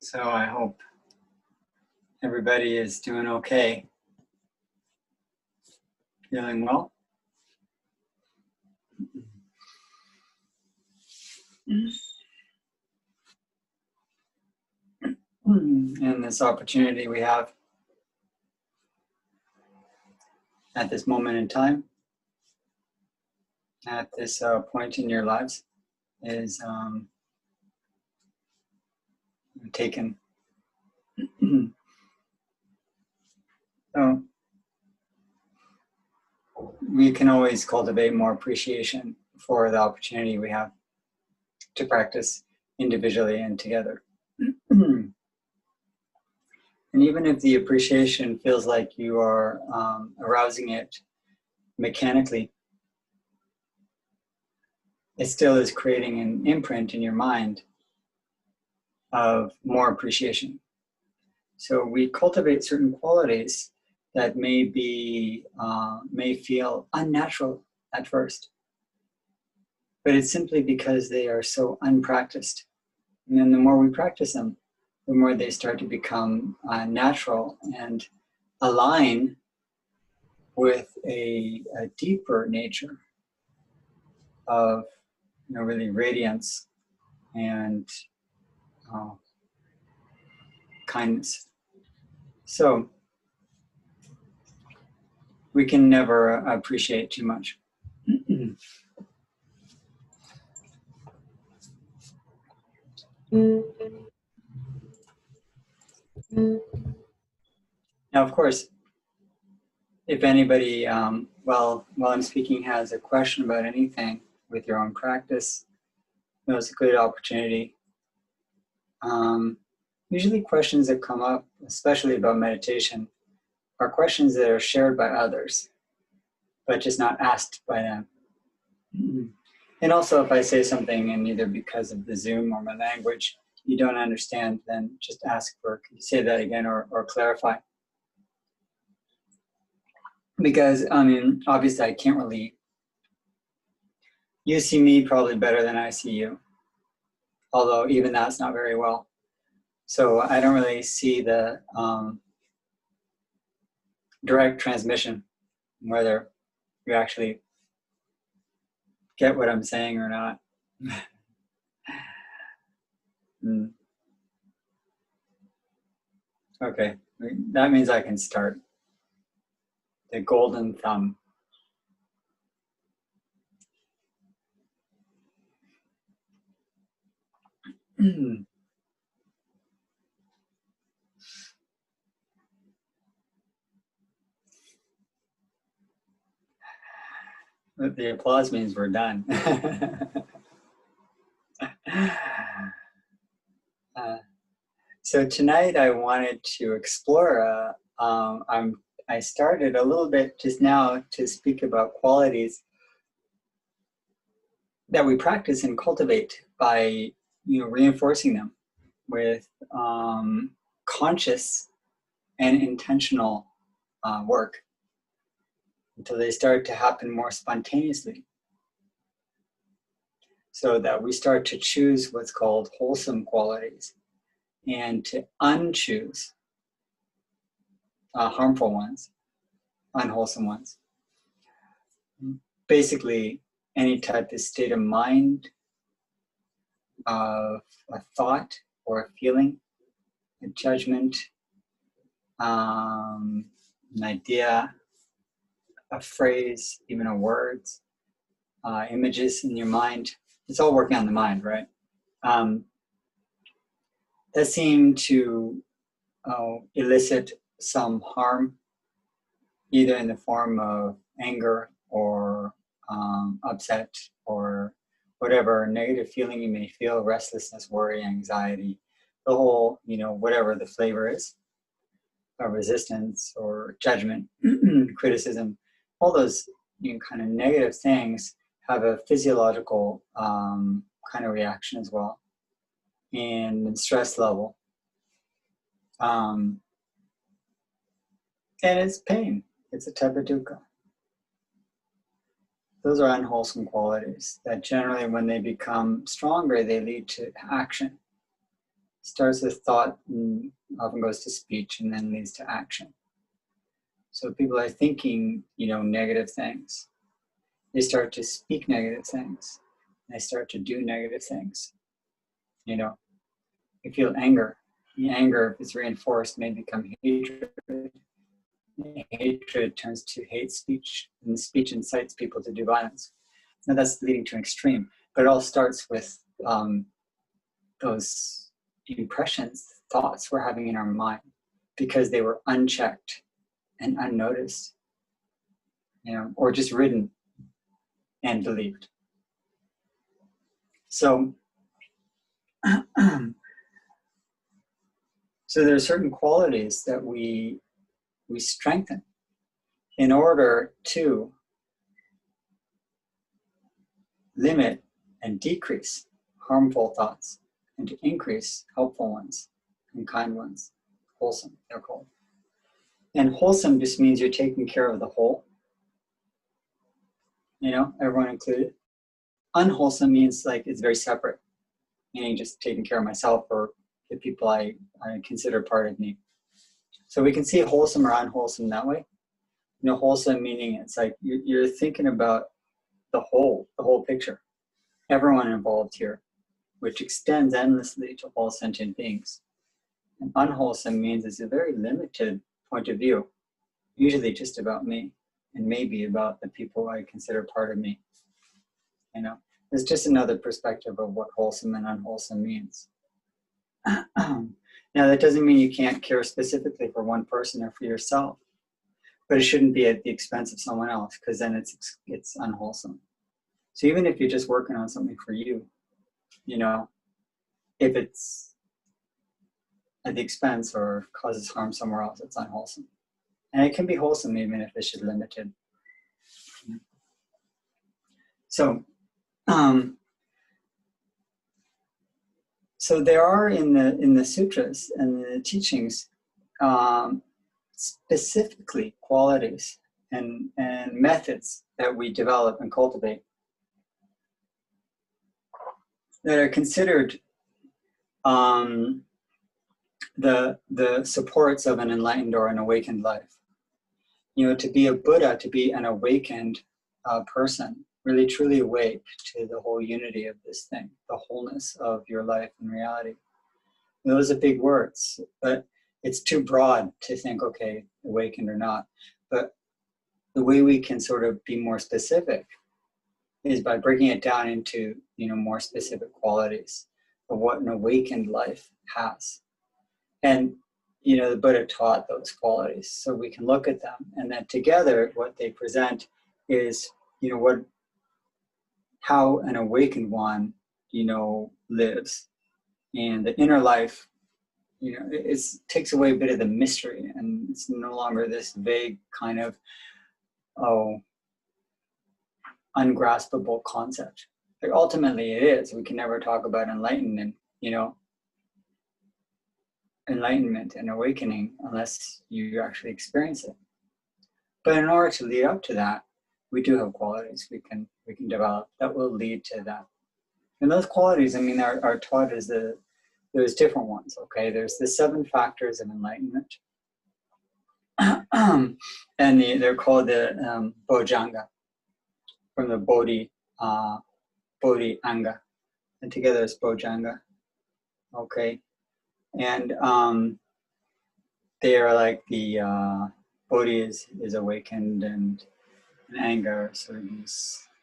So I hope everybody is doing okay. Feeling well? And this opportunity we have at this moment in time, at this point in your lives, is taken. So we can always cultivate more appreciation for the opportunity we have to practice individually and together. And even if the appreciation feels like you are arousing it mechanically, it still is creating an imprint in your mind of more appreciation. So we cultivate certain qualities that may feel unnatural at first, but it's simply because they are so unpracticed. And then the more we practice them, the more they start to become natural and align with a deeper nature of really radiance and kindness. So we can never appreciate too much. Now, of course, if anybody, while I'm speaking, has a question about anything with your own practice, it's a good opportunity. Usually questions that come up, especially about meditation, are questions that are shared by others, but just not asked by them. And also, if I say something and either because of the Zoom or my language, you don't understand, then just ask for, can you say that again or clarify? Because, obviously I can't really, you see me probably better than I see you, although even that's not very well. So I don't really see the direct transmission, whether you actually get what I'm saying or not. Okay, that means I can start. The golden thumb. But the applause means we're done. So tonight I wanted to explore, I started a little bit just now to speak about qualities that we practice and cultivate by reinforcing them with conscious and intentional work until they start to happen more spontaneously, so that we start to choose what's called wholesome qualities and to unchoose harmful ones, unwholesome ones. Basically, any type of state of mind, of a thought or a feeling, a judgment, an idea, a phrase, even a words, images in your mind. It's all working on the mind, right? That seem to elicit some harm, either in the form of anger or upset or whatever negative feeling you may feel, restlessness, worry, anxiety, the whole, whatever the flavor is, or resistance or judgment, criticism, all those kind of negative things have a physiological kind of reaction as well, and stress level. And it's pain. It's a type of dukkha. Those are unwholesome qualities that generally, when they become stronger, they lead to action. starts with thought and often goes to speech and then leads to action. So people are thinking, negative things. They start to speak negative things. They start to do negative things. You feel anger. The anger, if it's reinforced, may become hatred. Hatred turns to hate speech, and speech incites people to do violence. Now that's leading to an extreme, but it all starts with those impressions, thoughts we're having in our mind, because they were unchecked and unnoticed, or just written and believed. So, so there are certain qualities that we strengthen in order to limit and decrease harmful thoughts and to increase helpful ones and kind ones. Wholesome, they're called. And wholesome just means you're taking care of the whole, everyone included. Unwholesome means like it's very separate, meaning just taking care of myself or the people I consider part of me. So we can see wholesome or unwholesome that way. Wholesome meaning it's like you're thinking about the whole picture, everyone involved here, which extends endlessly to all sentient beings. And unwholesome means it's a very limited point of view, usually just about me and maybe about the people I consider part of me. It's just another perspective of what wholesome and unwholesome means. Now, that doesn't mean you can't care specifically for one person or for yourself, but it shouldn't be at the expense of someone else, because then it's unwholesome. So even if you're just working on something for you, if it's at the expense or causes harm somewhere else, it's unwholesome. And it can be wholesome even if it's just limited. So, so there are in the sutras and the teachings specifically qualities and methods that we develop and cultivate that are considered the supports of an enlightened or an awakened life. To be a Buddha, to be an awakened person, really truly awake to the whole unity of this thing, the wholeness of your life and reality. Those are big words, but it's too broad to think, okay, awakened or not. But the way we can sort of be more specific is by breaking it down into, more specific qualities of what an awakened life has. And, the Buddha taught those qualities, so we can look at them. And then together, what they present is, how an awakened one, lives. And the inner life, it takes away a bit of the mystery, and it's no longer this vague kind of, ungraspable concept. Like ultimately it is. We can never talk about enlightenment, enlightenment and awakening unless you actually experience it. But in order to lead up to that, we do have qualities we can develop that will lead to that. And those qualities, are taught as there's different ones, okay? There's the 7 factors of enlightenment. And they're called the Bojjhanga, from the Bodhi Anga. And together it's Bojjhanga, okay? And they are like the Bodhi is awakened, and anger, so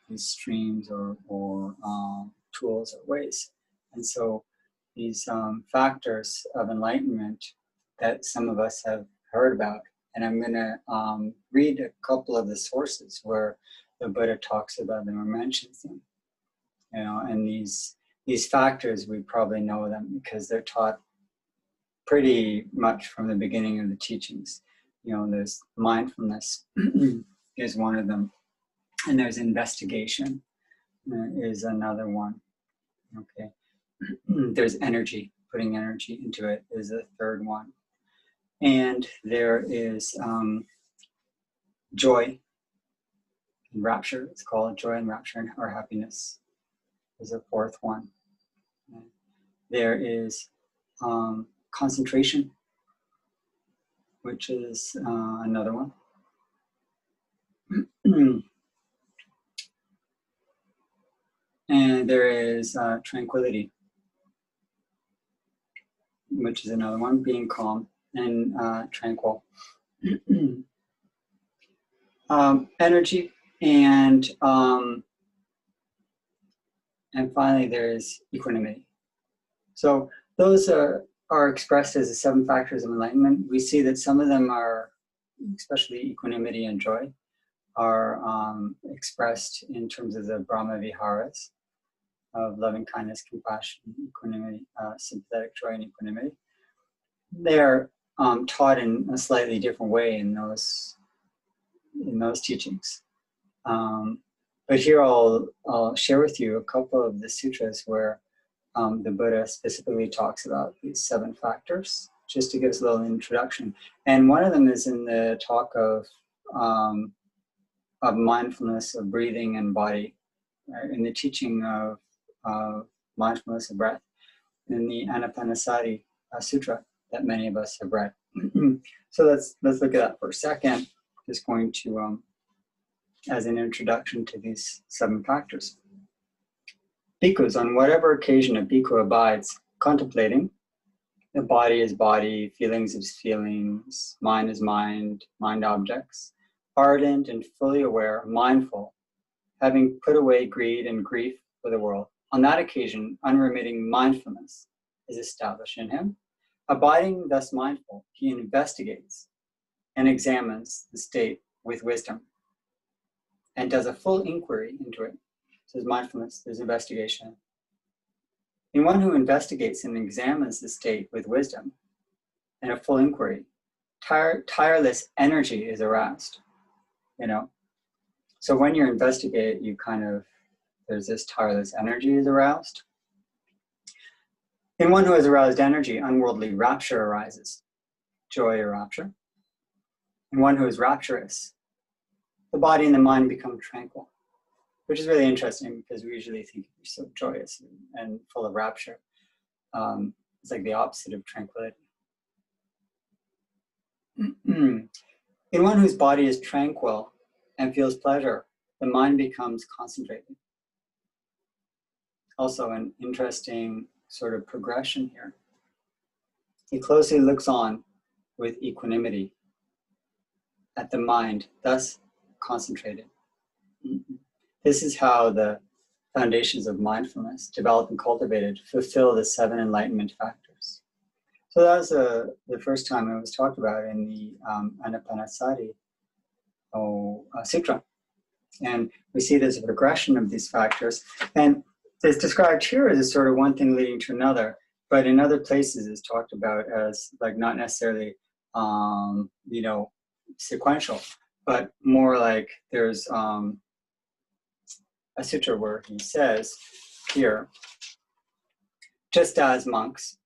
these streams or tools or ways. And so these factors of enlightenment that some of us have heard about, and I'm going to read a couple of the sources where the Buddha talks about them or mentions them. And these factors, we probably know them because they're taught pretty much from the beginning of the teachings. There's mindfulness is one of them, and there's investigation is another one. Okay, there's energy, putting energy into it is a third one, and there is joy and rapture. It's called joy and rapture or happiness is a fourth one. There is concentration, which is another one. And there is tranquility, which is another one, being calm and tranquil. Energy, and finally there's equanimity. So those are expressed as the 7 factors of enlightenment. We see that some of them are, especially equanimity and joy, are expressed in terms of the Brahma Viharas of loving kindness, compassion, equanimity, sympathetic joy, and equanimity. They're taught in a slightly different way in those teachings. But here I'll share with you a couple of the sutras where the Buddha specifically talks about these 7 factors, just to give us a little introduction. And one of them is in the talk of mindfulness of breathing and body, in the teaching of mindfulness of breath, in the Anapanasati Sutra that many of us have read. So let's look at that for a second. Just going to, as an introduction to these 7 factors. Bhikkhus, on whatever occasion a bhikkhu abides, contemplating, the body is body, feelings is feelings, mind is mind, mind objects, ardent and fully aware, mindful, having put away greed and grief for the world. On that occasion, unremitting mindfulness is established in him. Abiding thus mindful, he investigates and examines the state with wisdom and does a full inquiry into it. So there's mindfulness, there's investigation. In one who investigates and examines the state with wisdom and a full inquiry, tireless energy is aroused, you know. So when you investigate, you there's this tireless energy is aroused. In one who has aroused energy, unworldly rapture arises, joy or rapture. In one who is rapturous, the body and the mind become tranquil, which is really interesting because we usually think we're so joyous and full of rapture. It's like the opposite of tranquility. In one whose body is tranquil and feels pleasure, the mind becomes concentrated. Also an interesting sort of progression here. He closely looks on with equanimity at the mind, thus concentrated. This is how the foundations of mindfulness, developed and cultivated, fulfill the 7 enlightenment factors. So that was the first time it was talked about in the Anapanasati Sutra. And we see there's a progression of these factors. And it's described here as a sort of one thing leading to another, but in other places it's talked about as like not necessarily, sequential, but more like there's a sutra where he says here, just as monks,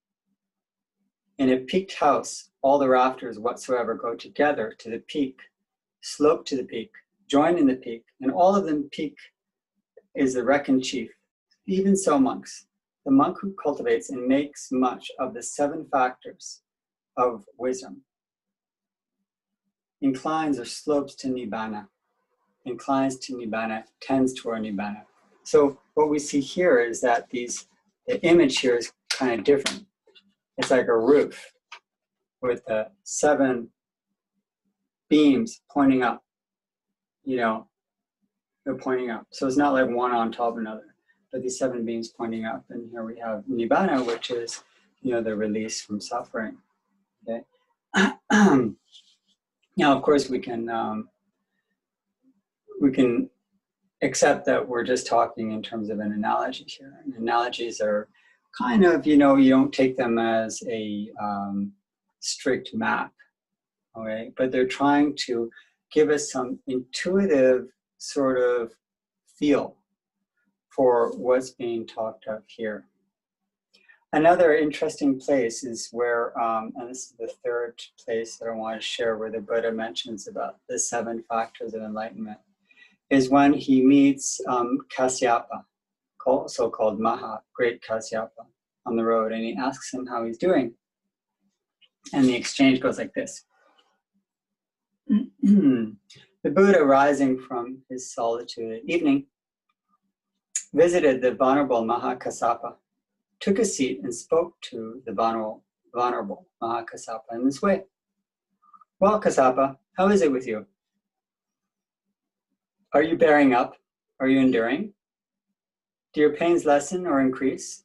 in a peaked house, all the rafters whatsoever go together to the peak, slope to the peak, join in the peak, and all of them peak is the reckoned chief. Even so, monks, the monk who cultivates and makes much of the 7 factors of wisdom inclines or slopes to Nibbana, inclines to Nibbana, tends toward Nibbana. So what we see here is that the image here is kind of different. It's like a roof with the 7 beams pointing up, they're pointing up. So it's not like one on top of another, but these 7 beams pointing up. And here we have Nibbana, which is, the release from suffering, okay? Now, of course, we can accept that we're just talking in terms of an analogy here. And analogies are kind of, you don't take them as a strict map, okay? But they're trying to give us some intuitive sort of feel for what's being talked of here. Another interesting place is where, and this is the 3rd place that I want to share where the Buddha mentions about the 7 factors of enlightenment, is when he meets Kasyapa, so-called Maha, great Kasyapa, on the road, and he asks him how he's doing. And the exchange goes like this. The Buddha, rising from his solitude at evening, visited the Venerable Mahakassapa, took a seat, and spoke to the Venerable Mahakassapa in this way. Well, Kassapa, how is it with you? Are you bearing up? Are you enduring? Do your pains lessen or increase?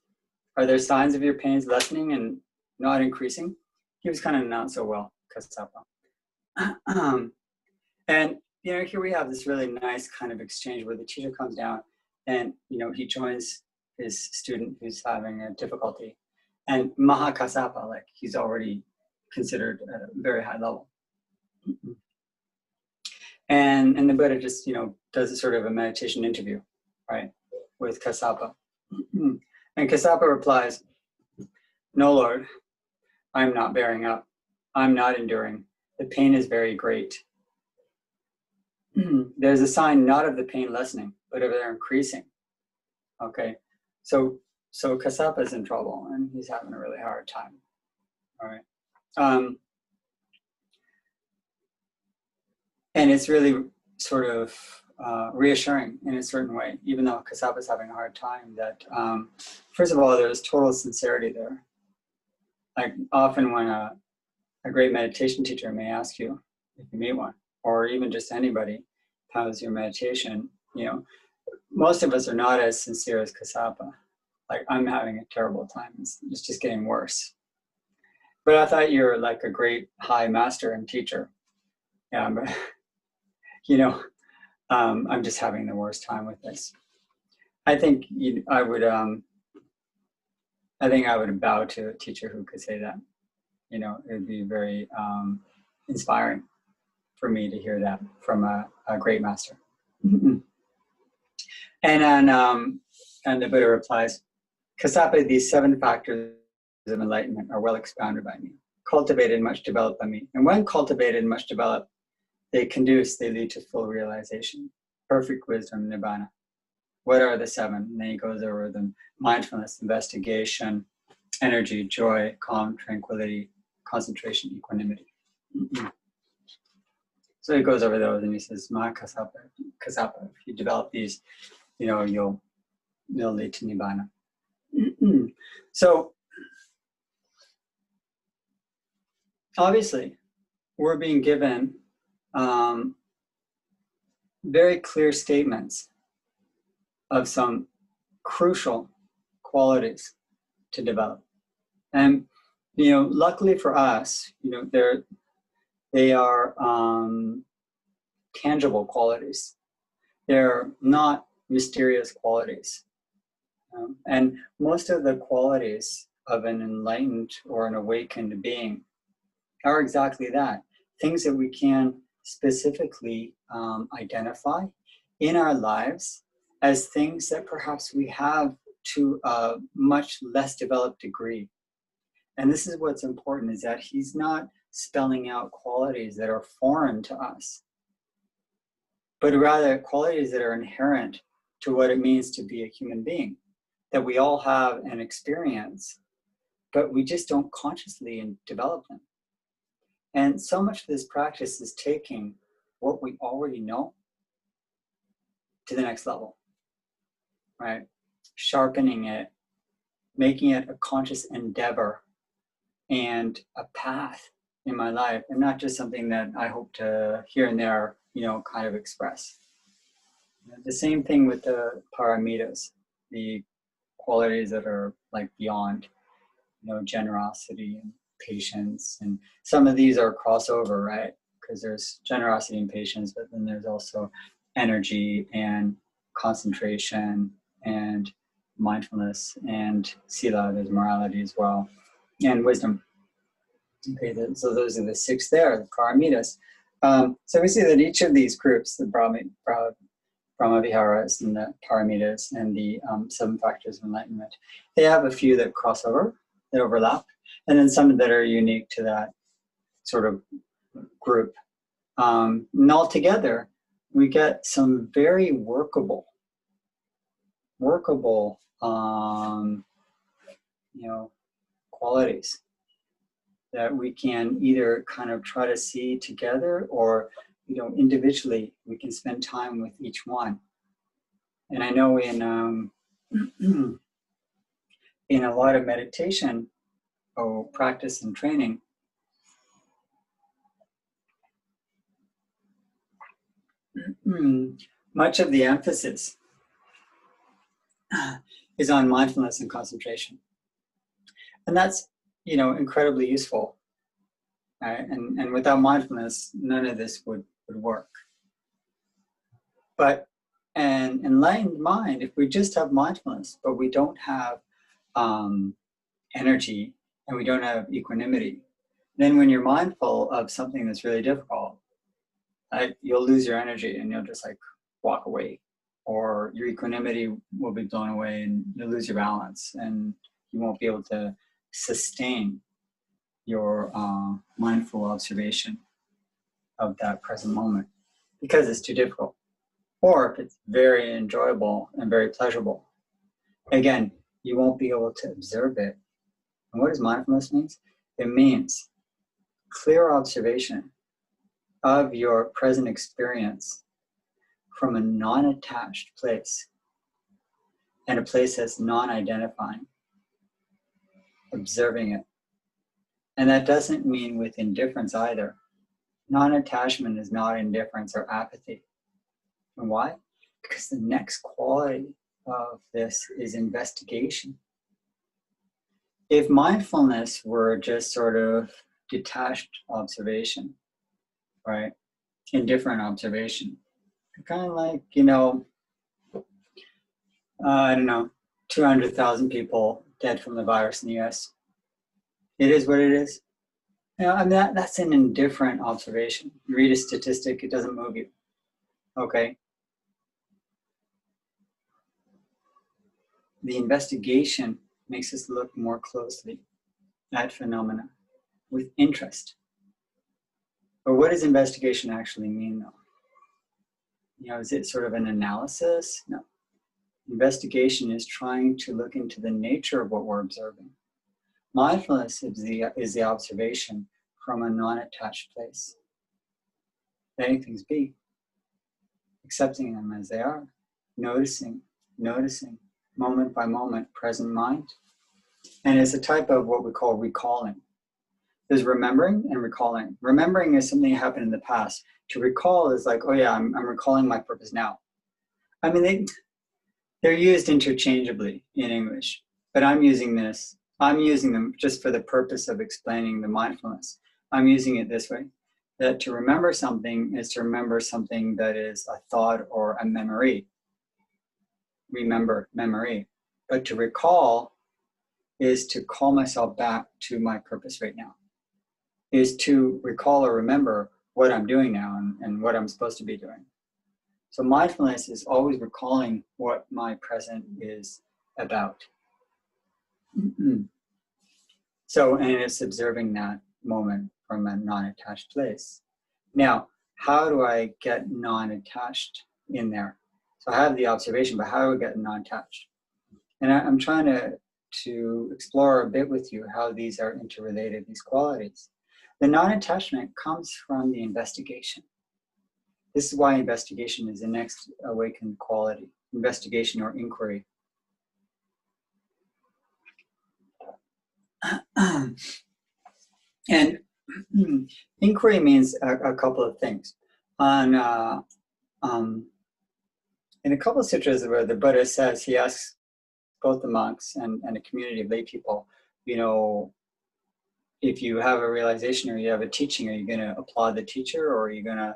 Are there signs of your pains lessening and not increasing? He was kind of not so well, Kassapa. And here we have this really nice kind of exchange where the teacher comes down and he joins his student who's having a difficulty. And Mahakassapa, like he's already considered at a very high level. And the Buddha just, does a sort of a meditation interview, right, with Kassapa. And Kassapa replies, no, Lord, I'm not bearing up. I'm not enduring. The pain is very great. There's a sign not of the pain lessening, but of their increasing. Okay, so Kassapa is in trouble and he's having a really hard time. All right. And it's really sort of reassuring in a certain way, even though Kassapa is having a hard time, that first of all, there's total sincerity there. Like often when a great meditation teacher may ask you, if you meet one, or even just anybody, how's your meditation? Most of us are not as sincere as Kassapa. Like, I'm having a terrible time. It's just getting worse. But I thought you were like a great high master and teacher. Yeah, but I'm just having the worst time with this. I think I would bow to a teacher who could say that. It would be very inspiring for me to hear that from a great master. And then the Buddha replies, Kassapa, these 7 factors of enlightenment are well expounded by me, cultivated and much developed by me. And when cultivated and much developed, they lead to full realization, perfect wisdom, nibbana. What are the 7? And then he goes over them: mindfulness, investigation, energy, joy, calm, tranquility, concentration, equanimity. So he goes over those and he says, Kassapa, if you develop these, you'll lead to nibbana. So obviously, we're being given very clear statements of some crucial qualities to develop. And, luckily for us, they are tangible qualities. They're not mysterious qualities. And most of the qualities of an enlightened or an awakened being are exactly that. Things that we can specifically identify in our lives as things that perhaps we have to a much less developed degree. And this is what's important, is that he's not spelling out qualities that are foreign to us, but rather qualities that are inherent to what it means to be a human being, that we all have and experience, but we just don't consciously develop them. And so much of this practice is taking what we already know to the next level, right? Sharpening it, making it a conscious endeavor and a path in my life, and not just something that I hope to here and there, kind of express. The same thing with the paramitas, the qualities that are like beyond, generosity and patience. And some of these are crossover, right? Because there's generosity and patience, but then there's also energy and concentration and mindfulness and sila, there's morality as well, and wisdom. Okay, so those are the 6 there, the paramitas. So we see that each of these groups, the Brahmaviharas and the paramitas and the 7 factors of enlightenment, they have a few that cross over, that overlap, and then some that are unique to that sort of group. And altogether, we get some very workable qualities that we can either kind of try to see together, or individually we can spend time with each one. And I know in in a lot of meditation or practice and training, much of the emphasis is on mindfulness and concentration. And that's, incredibly useful. And without mindfulness, none of this would work. But an enlightened mind, if we just have mindfulness, but we don't have energy and we don't have equanimity, then when you're mindful of something that's really difficult, you'll lose your energy and you'll just walk away, or your equanimity will be blown away and you'll lose your balance and you won't be able to sustain your mindful observation of that present moment because it's too difficult. Or if it's very enjoyable and very pleasurable, again, you won't be able to observe it. And what does mindfulness mean? It means clear observation of your present experience from a non-attached place, and a place that's non-identifying, observing it. And that doesn't mean with indifference either. Non-attachment is not indifference or apathy. And why? Because the next quality of this is investigation. If mindfulness were just sort of detached observation, right? Indifferent observation, kind of like, I don't know, 200,000 people dead from the virus in the US. It is what it is. I mean, that's an indifferent observation. You read a statistic, it doesn't move you. Okay. The investigation makes us look more closely at phenomena with interest. But what does investigation actually mean, though? Is it sort of an analysis? No. Investigation is trying to look into the nature of what we're observing. Mindfulness is the observation from a non-attached place. Letting things be, accepting them as they are, noticing, moment by moment, present mind. And it's a type of what we call recalling. There's remembering and recalling. Remembering is something that happened in the past. To recall is like, oh yeah, I'm recalling my purpose now. I mean, they're used interchangeably in English, but I'm using them just for the purpose of explaining the mindfulness. I'm using it this way, that to remember something is to remember something that is a thought or a memory. Remember, memory. But to recall is to call myself back to my purpose right now. Is to recall or remember what I'm doing now and what I'm supposed to be doing. So mindfulness is always recalling what my present is about. So, and it's observing that moment from a non-attached place. Now, how do I get non-attached in there? So I have the observation, but how do I get non-attached? And I'm trying to explore a bit with you how these are interrelated, these qualities. The non-attachment comes from the investigation. This is why investigation is the next awakened quality, investigation or inquiry. And inquiry means a couple of things. In a couple of sutras where the Buddha says, he asks both the monks and a community of lay people, if you have a realization or you have a teaching, are you going to applaud the teacher, or are you going to,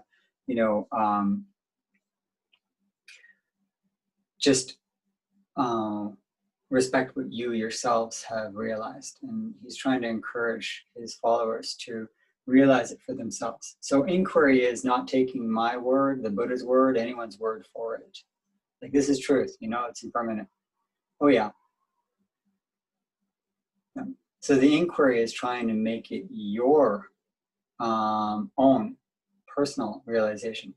just respect what you yourselves have realized? And he's trying to encourage his followers to realize it for themselves. So inquiry is not taking my word, the Buddha's word, anyone's word for it. Like, this is truth, it's impermanent. Oh yeah. So the inquiry is trying to make it your own personal realization.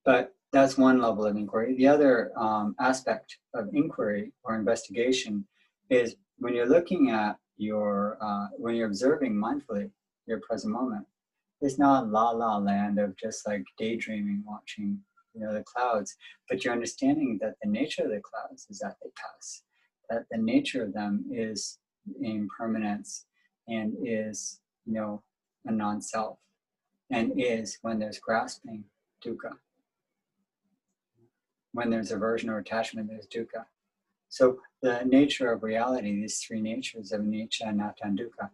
But that's one level of inquiry. The other aspect of inquiry or investigation is when you're looking at your, when you're observing mindfully your present moment, it's not la la land of just like daydreaming, watching, the clouds, but you're understanding that the nature of the clouds is that they pass, that the nature of them is impermanence and is, a non-self, and is, when there's grasping, dukkha. When there's aversion or attachment, there's dukkha. So the nature of reality, these three natures of anicca, anatta, and dukkha,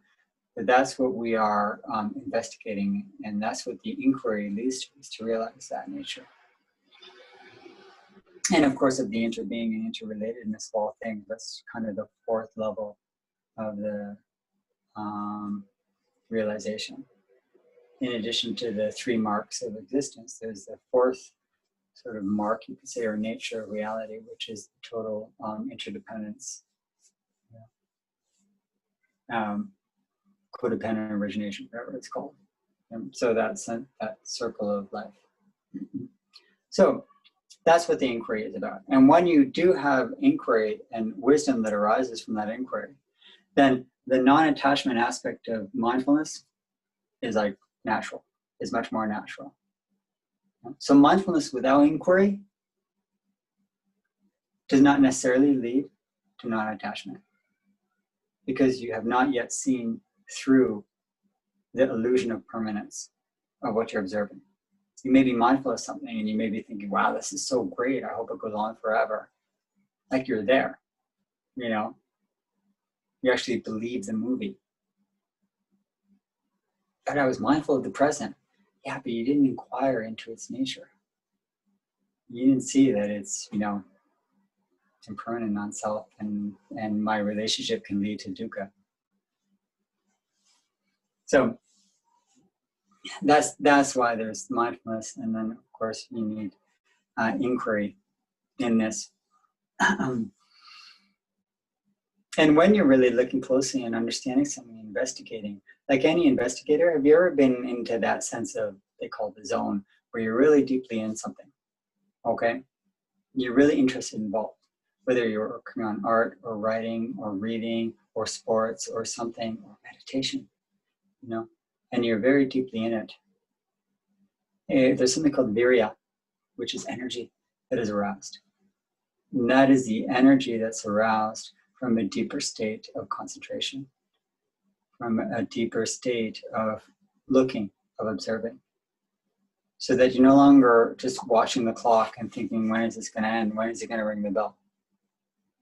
that's what we are investigating, and that's what the inquiry leads to, is to realize that nature. And of course, of the interbeing and interrelatedness of all things, that's kind of the fourth level of the realization. In addition to the three marks of existence, there's the fourth sort of mark, you could say, or nature of reality, which is total interdependence, codependent origination, whatever it's called. So that's that circle of life. So that's what the inquiry is about. And when you do have inquiry and wisdom that arises from that inquiry, then the non-attachment aspect of mindfulness is like natural, is much more natural. So mindfulness without inquiry does not necessarily lead to non-attachment, because you have not yet seen through the illusion of permanence of what you're observing. You may be mindful of something and you may be thinking, wow, this is so great, I hope it goes on forever. Like you're there, you actually believe the movie. But I was mindful of the present. Yeah, but you didn't inquire into its nature. You didn't see that it's, impermanent, non-self, and my relationship can lead to dukkha. So that's why there's mindfulness, and then of course you need inquiry in this. And when you're really looking closely and understanding something, investigating, like any investigator, have you ever been into that sense of, they call it the zone, where you're really deeply in something, okay? You're really interested and involved, whether you're working on art or writing or reading or sports or something, or meditation, and you're very deeply in it. There's something called virya, which is energy that is aroused. And that is the energy that's aroused from a deeper state of concentration, from a deeper state of looking, of observing. So that you're no longer just watching the clock and thinking, when is this going to end? When is it going to ring the bell?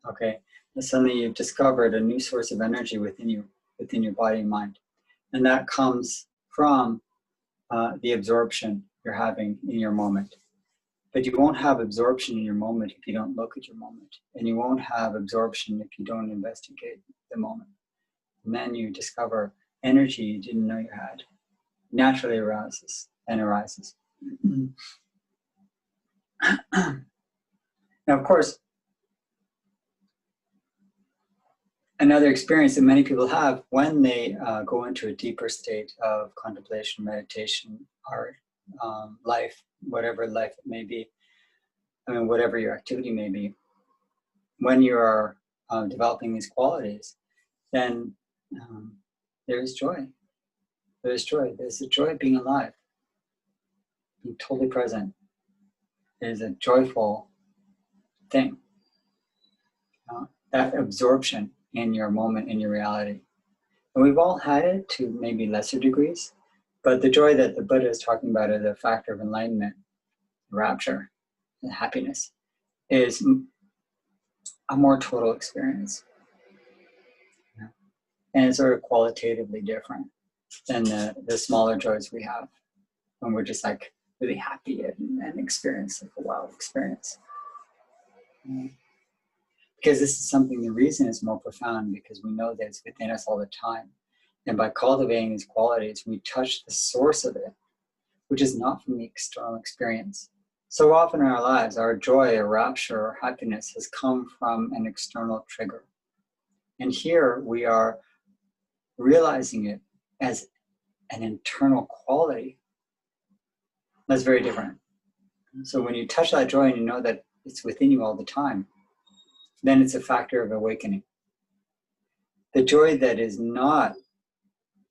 Okay, and suddenly you've discovered a new source of energy within you, within your body and mind. And that comes from the absorption you're having in your moment. But you won't have absorption in your moment if you don't look at your moment. And you won't have absorption if you don't investigate the moment. And then you discover energy you didn't know you had. Naturally arises and arises. Now, of course, another experience that many people have when they go into a deeper state of contemplation, meditation, art, life, whatever life it may be, whatever your activity may be, when you are developing these qualities, then there's joy. There's joy. There's the joy of being alive, being totally present. Is a joyful thing. That absorption in your moment, in your reality. And we've all had it to maybe lesser degrees, but the joy that the Buddha is talking about as a factor of enlightenment, rapture, and happiness is a more total experience. And it's sort of qualitatively different than the smaller joys we have when we're just like really happy and experience like a wild experience. Because this is something, the reason is more profound because we know that it's within us all the time. And by cultivating these qualities, we touch the source of it, which is not from the external experience. So often in our lives, our joy or rapture or happiness has come from an external trigger. And here we are realizing it as an internal quality. That's very different. So when you touch that joy and you know that it's within you all the time, then it's a factor of awakening. The joy that is not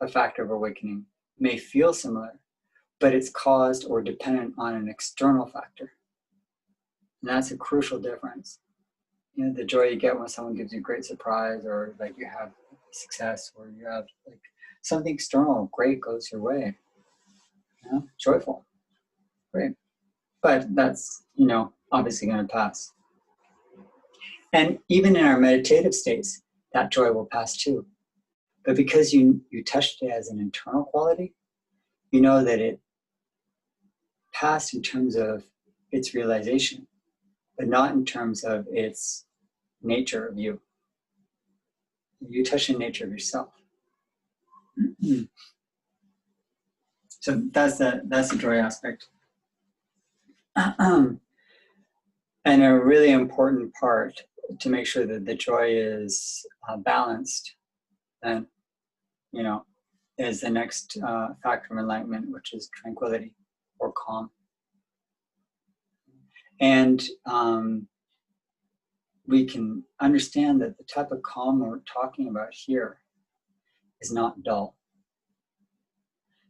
a factor of awakening may feel similar, but it's caused or dependent on an external factor. And that's a crucial difference. You know, the joy you get when someone gives you a great surprise, or like you have success, or you have like something external great goes your way. You know, joyful, great. But that's, you know, obviously going to pass. And even in our meditative states, that joy will pass too. But because you touched it as an internal quality, you know that it passed in terms of its realization, but not in terms of its nature of you. You touch the nature of yourself. So that's the joy aspect. And a really important part to make sure that the joy is balanced, then, you know, is the next factor of enlightenment, which is tranquility or calm. And we can understand that the type of calm we're talking about here is not dull.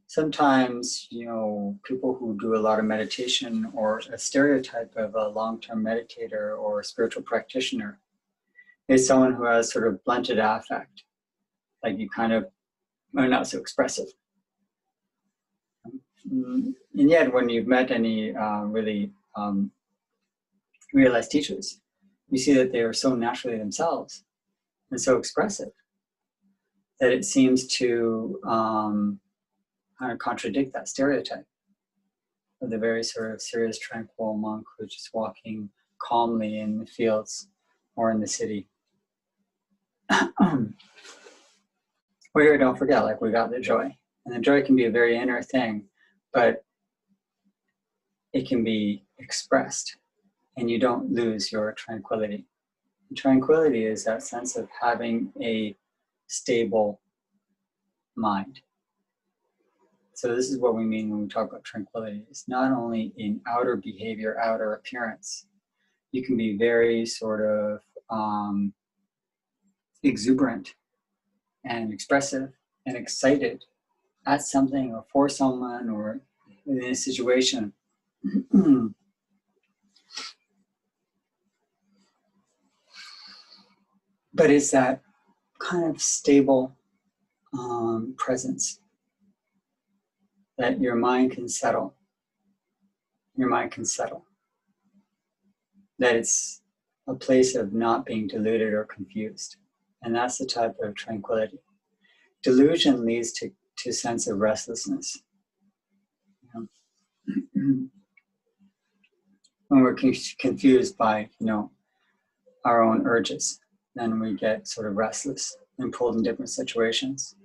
Sometimes, you know, people who do a lot of meditation, or a stereotype of a long-term meditator or a spiritual practitioner, is someone who has sort of blunted affect, like you kind of are not so expressive. And yet, when you've met any really realized teachers, you see that they are so naturally themselves and so expressive that it seems to kind of contradict that stereotype of the very sort of serious, tranquil monk who's just walking calmly in the fields or in the city. Well, here, don't forget, like, we got the joy. And the joy can be a very inner thing, but it can be expressed, and you don't lose your tranquility. And tranquility is that sense of having a stable mind. So this is what we mean when we talk about tranquility. It's not only in outer behavior, outer appearance. You can be very sort of exuberant and expressive and excited at something or for someone or in a situation. But it's that kind of stable presence that your mind can settle. Your mind can settle. That it's a place of not being deluded or confused. And that's the type of tranquility. Delusion leads to a sense of restlessness. When we're confused by, you know, our own urges, then we get sort of restless and pulled in different situations.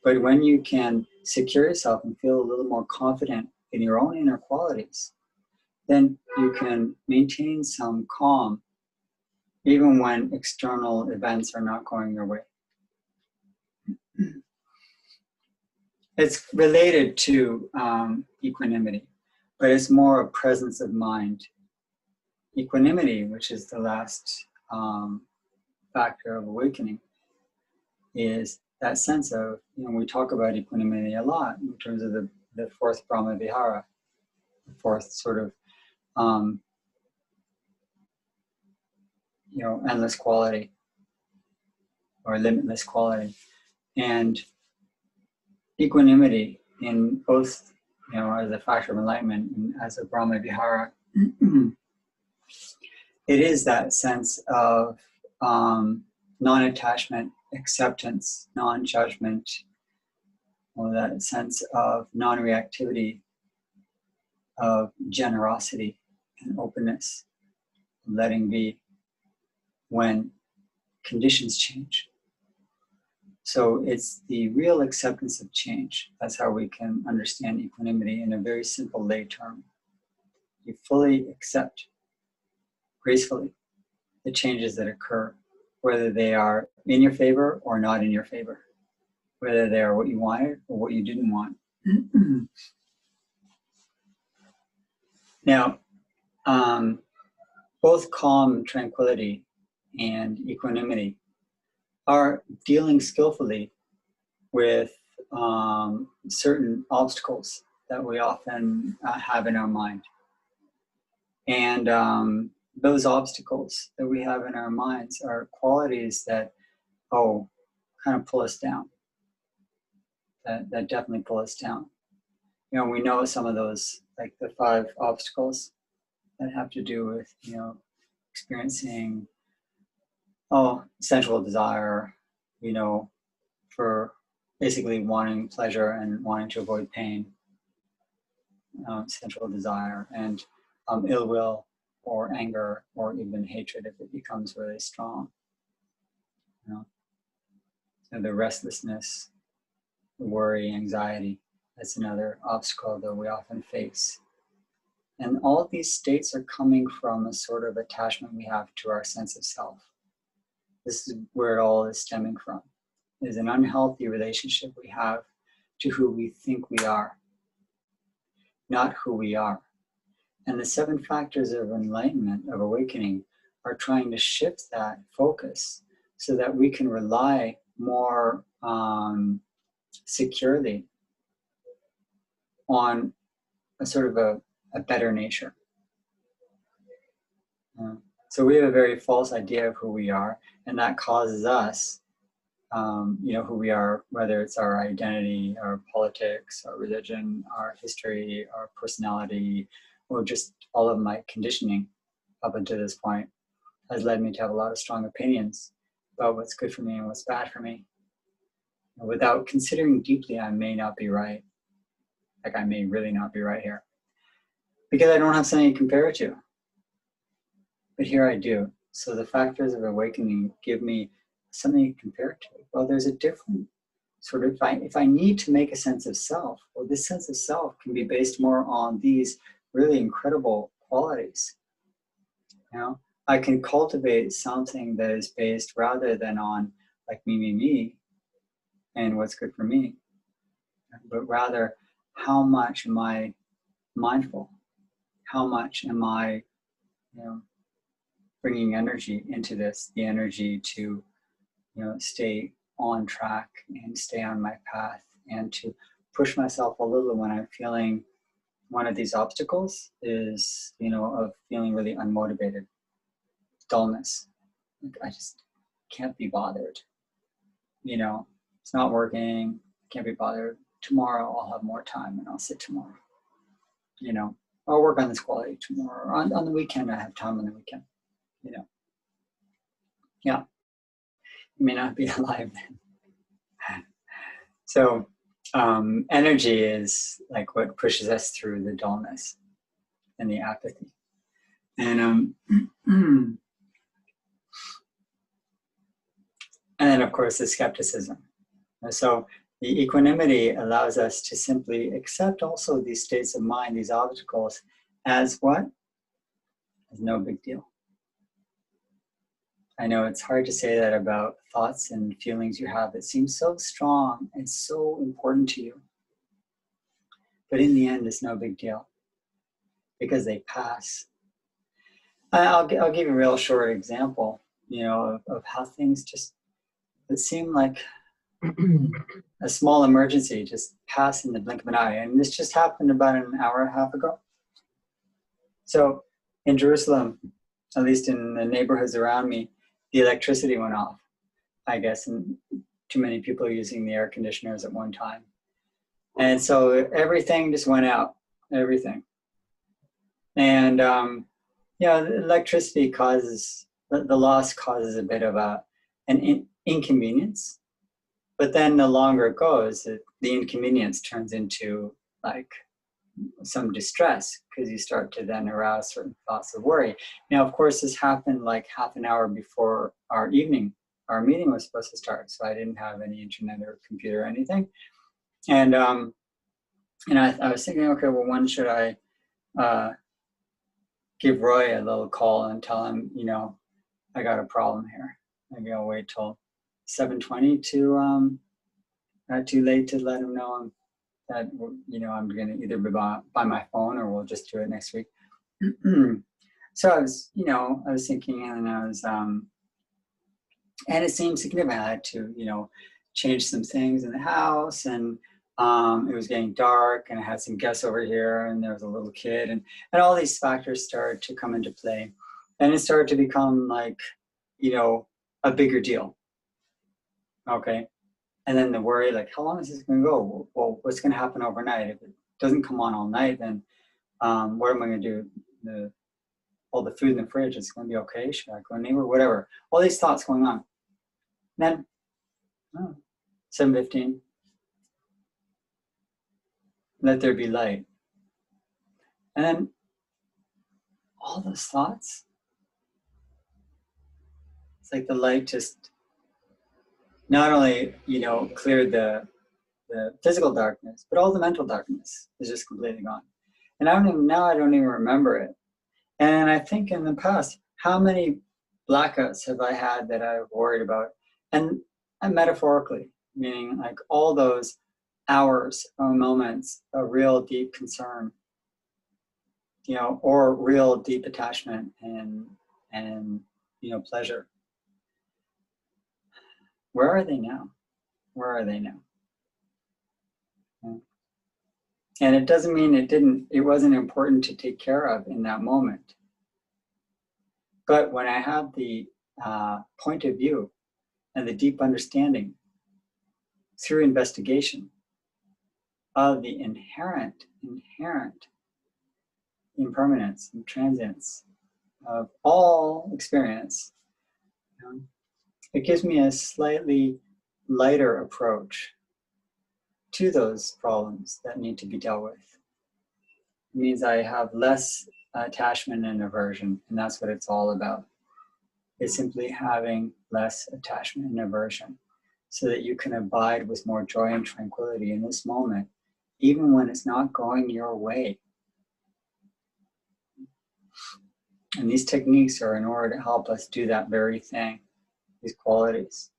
But when you can secure yourself and feel a little more confident in your own inner qualities, then you can maintain some calm even when external events are not going your way. It's related to equanimity, but it's more a presence of mind. Equanimity, which is the last factor of awakening, is that sense of, you know, we talk about equanimity a lot in terms of the fourth Brahma Vihara, the fourth sort of, you know, endless quality or limitless quality. And equanimity in both, you know, as a factor of enlightenment and as a Brahma Vihara, it is that sense of non-attachment, acceptance, non-judgment, or that sense of non-reactivity, of generosity and openness, letting be when conditions change. So it's the real acceptance of change. That's how we can understand equanimity in a very simple lay term. You fully accept gracefully the changes that occur, whether they are in your favor or not in your favor, whether they are what you wanted or what you didn't want. Now, both calm, tranquility, and equanimity are dealing skillfully with certain obstacles that we often have in our mind. And those obstacles that we have in our minds are qualities that, kind of pull us down, that definitely pull us down. You know, we know some of those, like the 5 obstacles that have to do with, experiencing, sensual desire, for basically wanting pleasure and wanting to avoid pain, sensual desire, and ill will or anger or even hatred if it becomes really strong. So the restlessness, the worry, anxiety, that's another obstacle that we often face. And all of these states are coming from a sort of attachment we have to our sense of self. This is where it all is stemming from. Is an unhealthy relationship we have to who we think we are, not who we are. And the 7 factors of enlightenment, of awakening, are trying to shift that focus so that we can rely more securely on a sort of a better nature. So we have a very false idea of who we are, and that causes us, who we are, whether it's our identity, our politics, our religion, our history, our personality, or just all of my conditioning up until this point has led me to have a lot of strong opinions about what's good for me and what's bad for me. Without considering deeply, I may not be right. Like I may really not be right here. Because I don't have something to compare it to. But here I do. So the factors of awakening give me something to compare it to. Well, there's a different sort of, if I need to make a sense of self, well, this sense of self can be based more on these really incredible qualities. I can cultivate something that is based rather than on like me, and what's good for me, but rather how much am I mindful? How much am I, bringing energy into this, the energy to, stay on track and stay on my path and to push myself a little when I'm feeling one of these obstacles is, of feeling really unmotivated, dullness. Like I just can't be bothered. It's not working, can't be bothered. Tomorrow I'll have more time and I'll sit tomorrow. I'll work on this quality tomorrow. On the weekend, I have time on the weekend. Yeah. You may not be alive then. So energy is like what pushes us through the dullness and the apathy. And and then of course the skepticism. So the equanimity allows us to simply accept also these states of mind, these obstacles, as what? As no big deal. I know it's hard to say that about thoughts and feelings you have that seem so strong and so important to you. But in the end, it's no big deal because they pass. I'll give you a real short example, of how things just that seem like a small emergency just pass in the blink of an eye. And this just happened about an hour and a half ago. So in Jerusalem, at least in the neighborhoods around me, the electricity went off, I guess, and too many people are using the air conditioners at one time. And so everything just went out, everything. And the electricity causes, the loss causes a bit of an inconvenience. But then the longer it goes, the inconvenience turns into like some distress because you start to then arouse certain thoughts of worry. Now, of course, this happened like half an hour before our meeting was supposed to start. So I didn't have any internet or computer or anything. And I was thinking, okay, well, when should I give Roy a little call and tell him, I got a problem here. Maybe I'll wait till 7:20 to not too late to let him know that I'm going to either be by my phone or we'll just do it next week. So I was thinking, and I was And it seemed significant. I had to, change some things in the house, and it was getting dark, and I had some guests over here, and there was a little kid, and all these factors started to come into play. And it started to become like, a bigger deal. Okay. And then the worry, like, how long is this going to go? Well, what's going to happen overnight? If it doesn't come on all night, then what am I going to do? All the food in the fridge, is going to be okay? Should I go neighbor? Whatever. All these thoughts going on. Then, 7:15, let there be light. And then all those thoughts, it's like the light just not only, cleared the physical darkness, but all the mental darkness is just completely gone. And I don't even remember it. And I think in the past, how many blackouts have I had that I've worried about? And metaphorically, meaning like all those hours or moments of real deep concern, or real deep attachment and pleasure. Where are they now? Where are they now? And it doesn't mean it wasn't important to take care of in that moment. But when I have the point of view and the deep understanding through investigation of the inherent impermanence and transience of all experience, it gives me a slightly lighter approach to those problems that need to be dealt with. It means I have less attachment and aversion, and that's what it's all about. It's simply having less attachment and aversion so that you can abide with more joy and tranquility in this moment, even when it's not going your way. And these techniques are in order to help us do that very thing, these qualities.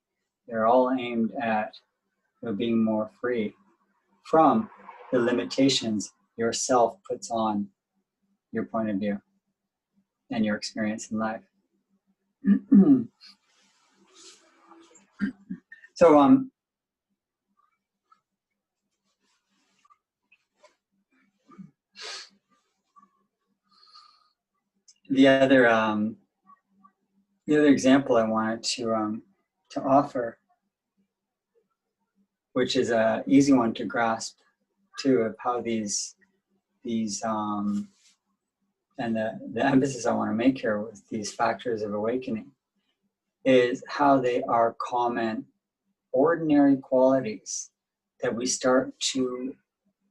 They're all aimed at being more free from the limitations yourself puts on your point of view and your experience in life. So the other example I wanted to offer, which is an easy one to grasp too, of how these and the emphasis I want to make here with these factors of awakening is how they are common, ordinary qualities that we start to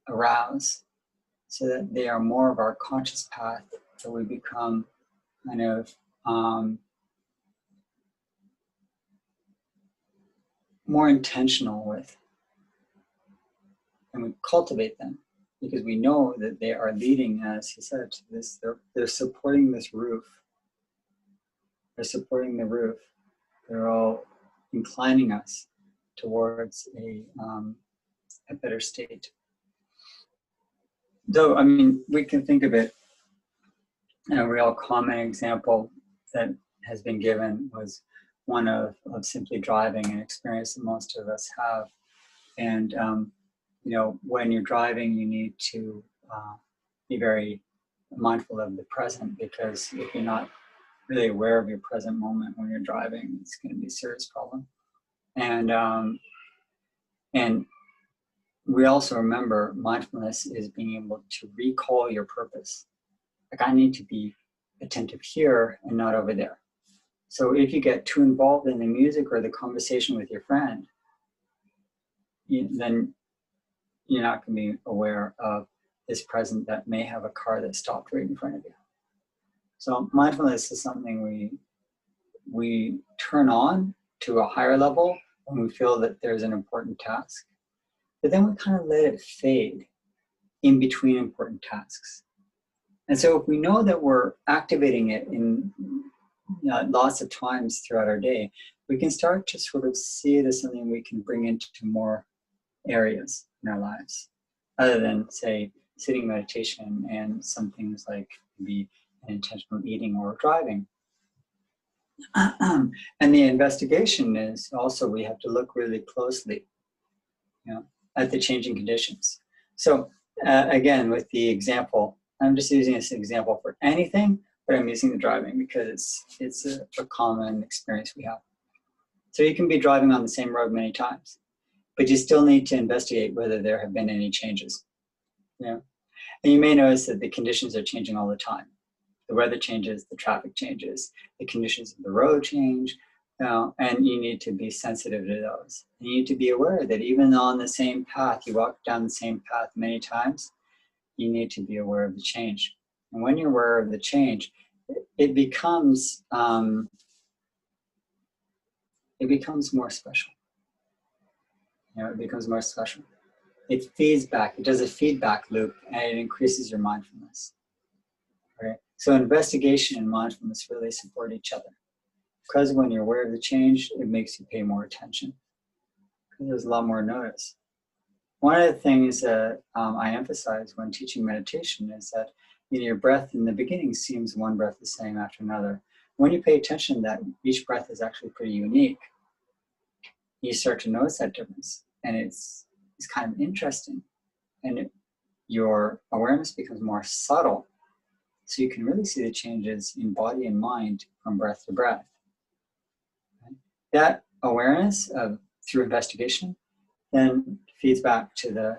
arouse so that they are more of our conscious path, that we become kind of more intentional with, and we cultivate them because we know that they are leading, as he said, to this. They're supporting this roof. They're supporting the roof. They're all inclining us towards a better state. Though, I mean, we can think of it. A real common example that has been given was one of simply driving, an experience that most of us have. And when you're driving, you need to be very mindful of the present, because if you're not really aware of your present moment when you're driving, it's going to be a serious problem. And we also remember mindfulness is being able to recall your purpose. Like, I need to be attentive here and not over there. So if you get too involved in the music or the conversation with your friend, then you're not going to be aware of this present that may have a car that stopped right in front of you. So mindfulness is something we turn on to a higher level when we feel that there's an important task, but then we kind of let it fade in between important tasks. And so if we know that we're activating it in lots of times throughout our day, we can start to sort of see it as something we can bring into more areas in our lives, other than, say, sitting meditation and some things like maybe an intentional eating or driving. And the investigation is also, we have to look really closely, you know, at the changing conditions. So again, with the example, I'm just using this example for anything, but I'm using the driving because it's a common experience we have. So you can be driving on the same road many times, but you still need to investigate whether there have been any changes. You know? And you may notice that the conditions are changing all the time. The weather changes, the traffic changes, the conditions of the road change, and you need to be sensitive to those. You need to be aware that even on the same path, you walk down the same path many times, you need to be aware of the change. And when you're aware of the change, it becomes more special. You know, it becomes more special. It feeds back, it does a feedback loop, and it increases your mindfulness. Right? So investigation and mindfulness really support each other. Because when you're aware of the change, it makes you pay more attention. Because there's a lot more notice. One of the things that I emphasize when teaching meditation is that your breath in the beginning seems one breath the same after another. When you pay attention that each breath is actually pretty unique, you start to notice that difference. And it's kind of interesting. And your awareness becomes more subtle. So you can really see the changes in body and mind from breath to breath. That awareness through investigation then feeds back to the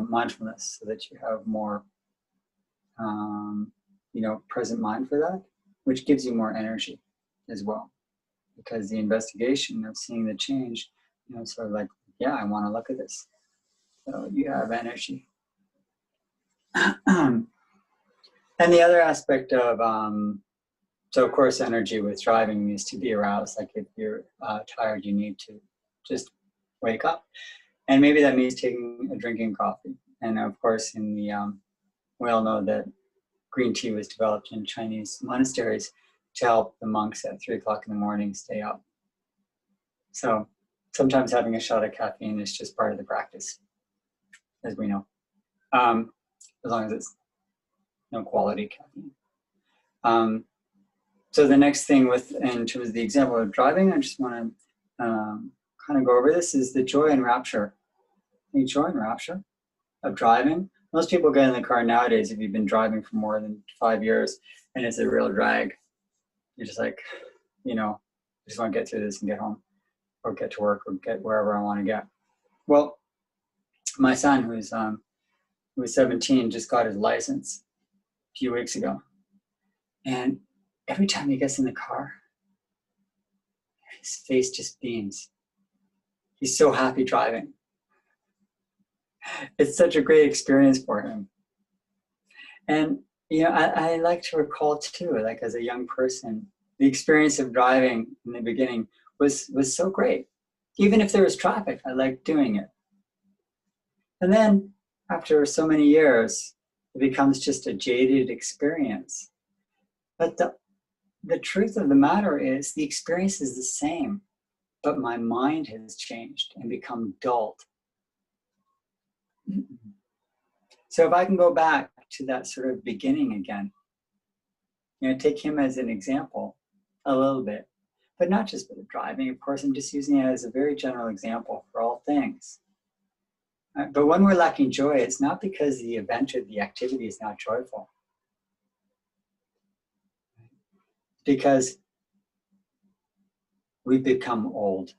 mindfulness, so that you have more present mind for that, which gives you more energy as well. Because the investigation of seeing the change, sort of like, yeah, I want to look at this. So you have energy. And the other aspect of, so of course, energy with driving needs to be aroused. Like if you're tired, you need to just wake up. And maybe that means drinking coffee. And of course, we all know that green tea was developed in Chinese monasteries to help the monks at 3 o'clock in the morning stay up. So sometimes having a shot of caffeine is just part of the practice, as we know, as long as it's quality caffeine. So the next thing in terms of the example of driving, I just want to kind of go over this, is the joy and rapture. The joy and rapture of driving. Most people get in the car nowadays, if you've been driving for more than 5 years, and it's a real drag. You're just like, I just want to get through this and get home, or get to work, or get wherever I want to get. Well, my son, who was 17, just got his license a few weeks ago. And every time he gets in the car, his face just beams. He's so happy driving. It's such a great experience for him. And, I like to recall too, like as a young person, the experience of driving in the beginning was so great. Even if there was traffic, I liked doing it. And then after so many years, it becomes just a jaded experience. But the truth of the matter is the experience is the same, but my mind has changed and become dulled. So if I can go back to that sort of beginning again, take him as an example a little bit, but not just for the driving. Of course, I'm just using it as a very general example for all things. But when we're lacking joy, it's not because the event or the activity is not joyful. Because we've become old.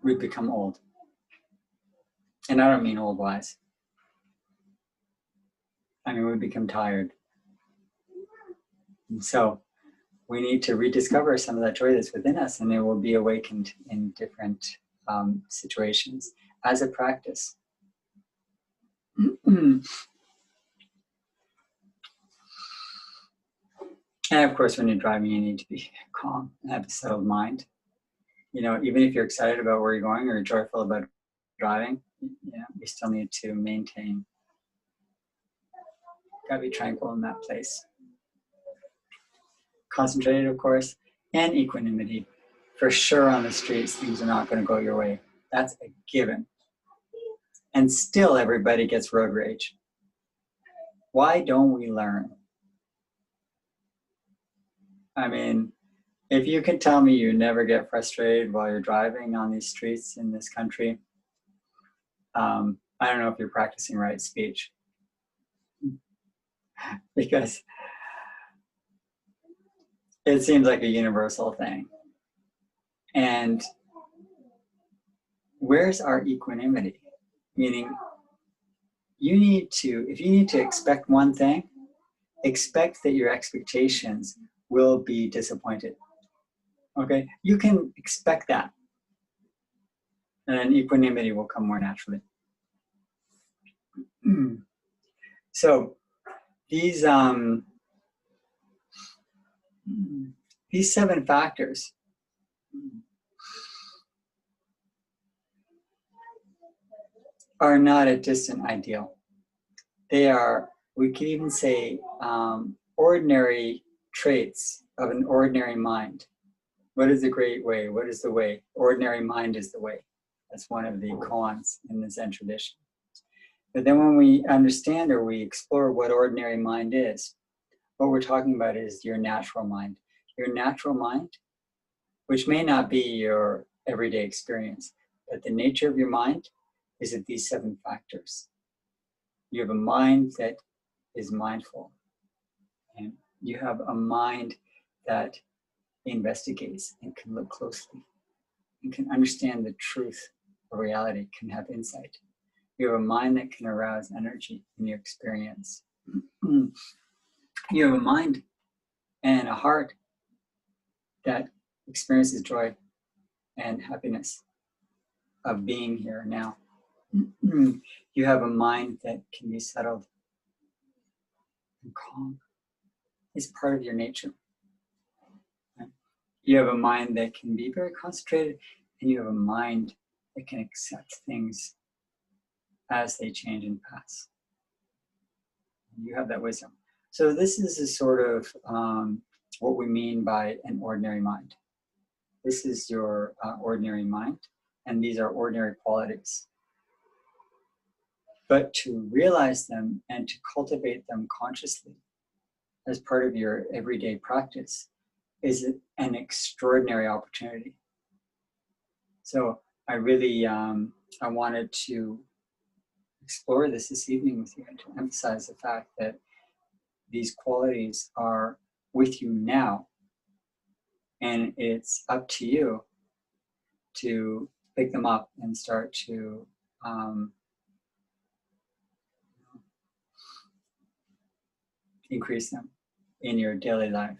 We've become old. And I don't mean old wise. I mean, we've become tired. And so we need to rediscover some of that joy that's within us, and it will be awakened in different situations as a practice. And of course, when you're driving, you need to be calm and have a settled mind. Even if you're excited about where you're going or joyful about driving, you still need to maintain. Gotta be tranquil in that place. Concentrated, of course, and equanimity. For sure on the streets, things are not going to go your way. That's a given. And still everybody gets road rage. Why don't we learn? I mean, if you can tell me you never get frustrated while you're driving on these streets in this country, I don't know if you're practicing right speech. Because it seems like a universal thing. And where's our equanimity? Meaning, if you need to expect one thing, expect that your expectations will be disappointed. Okay? You can expect that. And equanimity will come more naturally. So these 7 factors are not a distant ideal. They are, we could even say, ordinary traits of an ordinary mind. What is the great way? What is the way? Ordinary mind is the way. That's one of the koans in the Zen tradition. But then when we understand or we explore what ordinary mind is, what we're talking about is your natural mind. Your natural mind, which may not be your everyday experience, but the nature of your mind is of these 7 factors. You have a mind that is mindful, and you have a mind that investigates and can look closely and can understand the truth of reality, can have insight. You have a mind that can arouse energy in your experience. You have a mind and a heart that experiences joy and happiness of being here now. You have a mind that can be settled and calm. It's part of your nature. You have a mind that can be very concentrated, and you have a mind that can accept things as they change and pass. You have that wisdom. So this is a sort of what we mean by an ordinary mind. This is your ordinary mind, and these are ordinary qualities. But to realize them and to cultivate them consciously as part of your everyday practice is an extraordinary opportunity. So I really, I wanted to explore this evening with you and to emphasize the fact that these qualities are with you now, and it's up to you to pick them up and start to increase them in your daily life.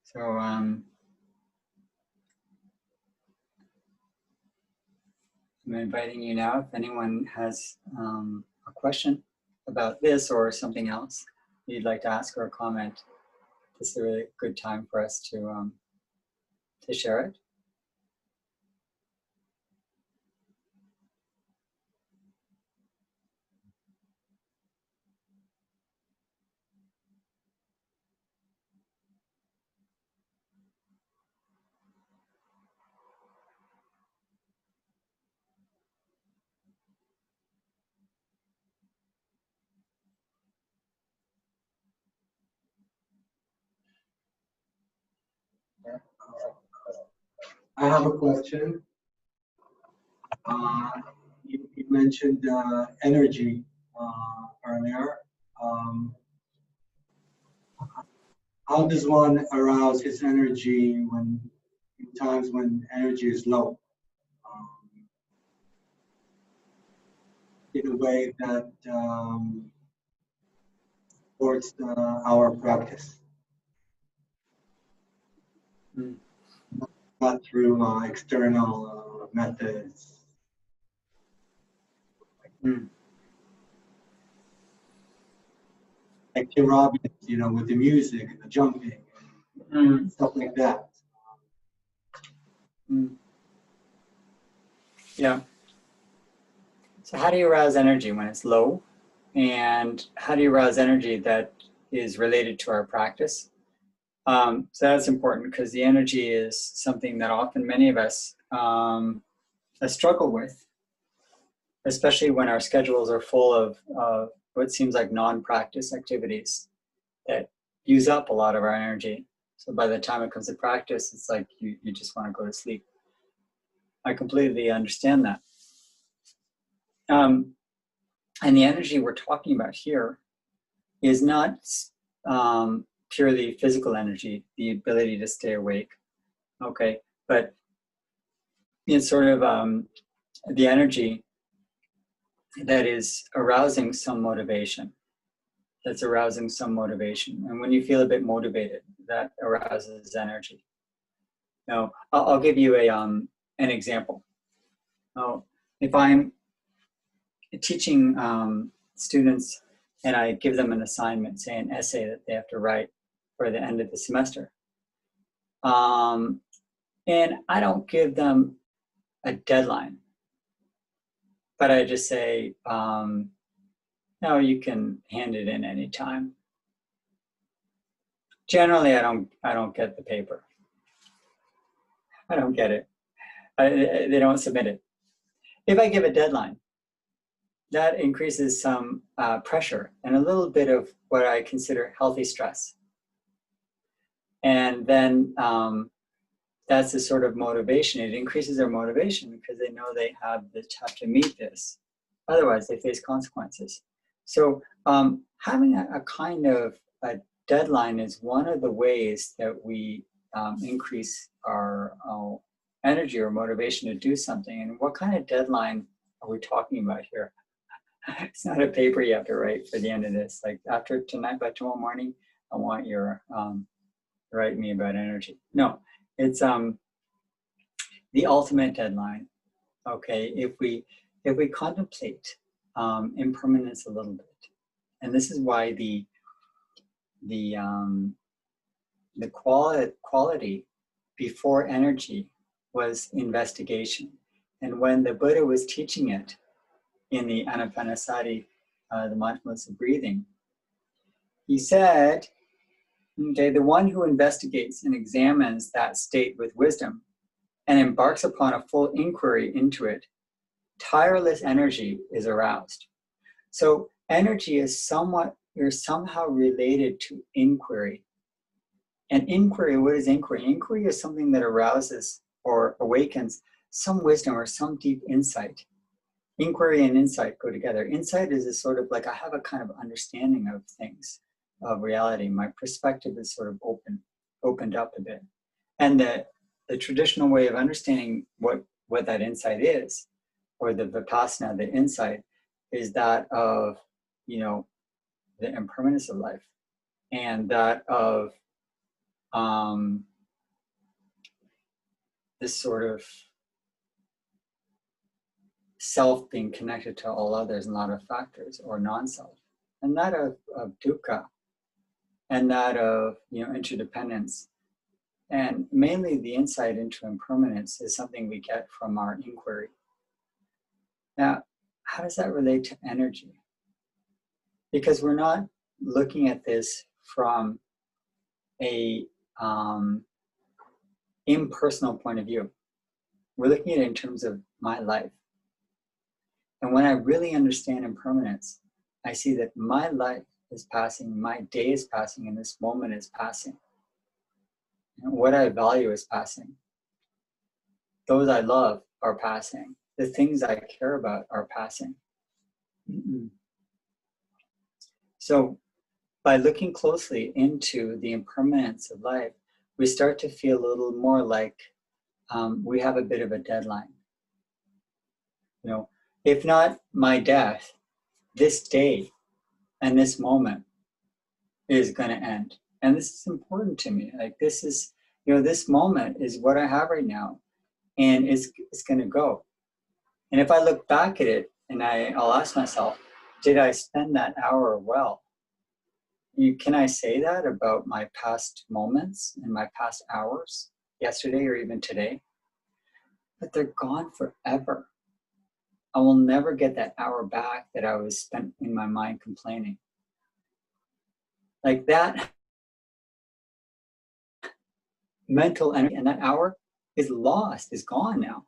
So I'm inviting you now, if anyone has a question about this or something else you'd like to ask or comment, this is a really good time for us to share it. I have a question. You mentioned energy earlier. How does one arouse his energy in times when energy is low? In a way that supports our practice. Not through external methods. Like Tim Robbins, with the music and the jumping and stuff like that. Mm. Yeah. So how do you arouse energy when it's low? And how do you arouse energy that is related to our practice? So that's important because the energy is something that often many of us struggle with, especially when our schedules are full of what seems like non-practice activities that use up a lot of our energy. So by the time it comes to practice, it's like you just want to go to sleep. I completely understand that. And the energy we're talking about here is not purely physical energy, the ability to stay awake, okay? But it's sort of the energy that is arousing some motivation, that's arousing some motivation. And when you feel a bit motivated, that arouses energy. Now, I'll give you an example. Now, if I'm teaching students and I give them an assignment, say an essay that they have to write for the end of the semester, and I don't give them a deadline, but I just say, no, you can hand it in anytime. Generally, I don't get the paper. I don't get it. They don't submit it. If I give a deadline, that increases some pressure and a little bit of what I consider healthy stress. And then that's a sort of motivation. It increases their motivation because they know they have to meet this. Otherwise, they face consequences. So having a kind of a deadline is one of the ways that we increase our energy or motivation to do something. And what kind of deadline are we talking about here? It's not a paper you have to write for the end of this. Like after tonight, by tomorrow morning, I want your write me about energy. No, it's the ultimate deadline. Okay, if we contemplate impermanence a little bit, and this is why the quality before energy was investigation, and when the Buddha was teaching it in the Anapanasati, the mindfulness of breathing, he said, okay, the one who investigates and examines that state with wisdom and embarks upon a full inquiry into it, tireless energy is aroused. So energy is somehow related to inquiry. And inquiry, what is inquiry? Inquiry is something that arouses or awakens some wisdom or some deep insight. Inquiry and insight go together. Insight is a sort of like, I have a kind of understanding of things, of reality. My perspective is sort of opened up a bit. And the traditional way of understanding what that insight is, or the vipassana, the insight, is that of, the impermanence of life, and that of this sort of self being connected to all others and a lot of factors, or non-self, and that of dukkha, and that of interdependence. And mainly the insight into impermanence is something we get from our inquiry. Now, how does that relate to energy? Because we're not looking at this from a impersonal point of view. We're looking at it in terms of my life. And when I really understand impermanence, I see that my life is passing, my day is passing, and this moment is passing. And what I value is passing. Those I love are passing. The things I care about are passing. So by looking closely into the impermanence of life, we start to feel a little more like we have a bit of a deadline. If not my death, this day and this moment is going to end. And this is important to me. Like this is, this moment is what I have right now, and it's going to go. And if I look back at it and I'll ask myself, did I spend that hour well? Can I say that about my past moments and my past hours, yesterday or even today? but they're gone forever. I will never get that hour back that I was spent in my mind complaining. Like that mental energy and that hour is lost, is gone now.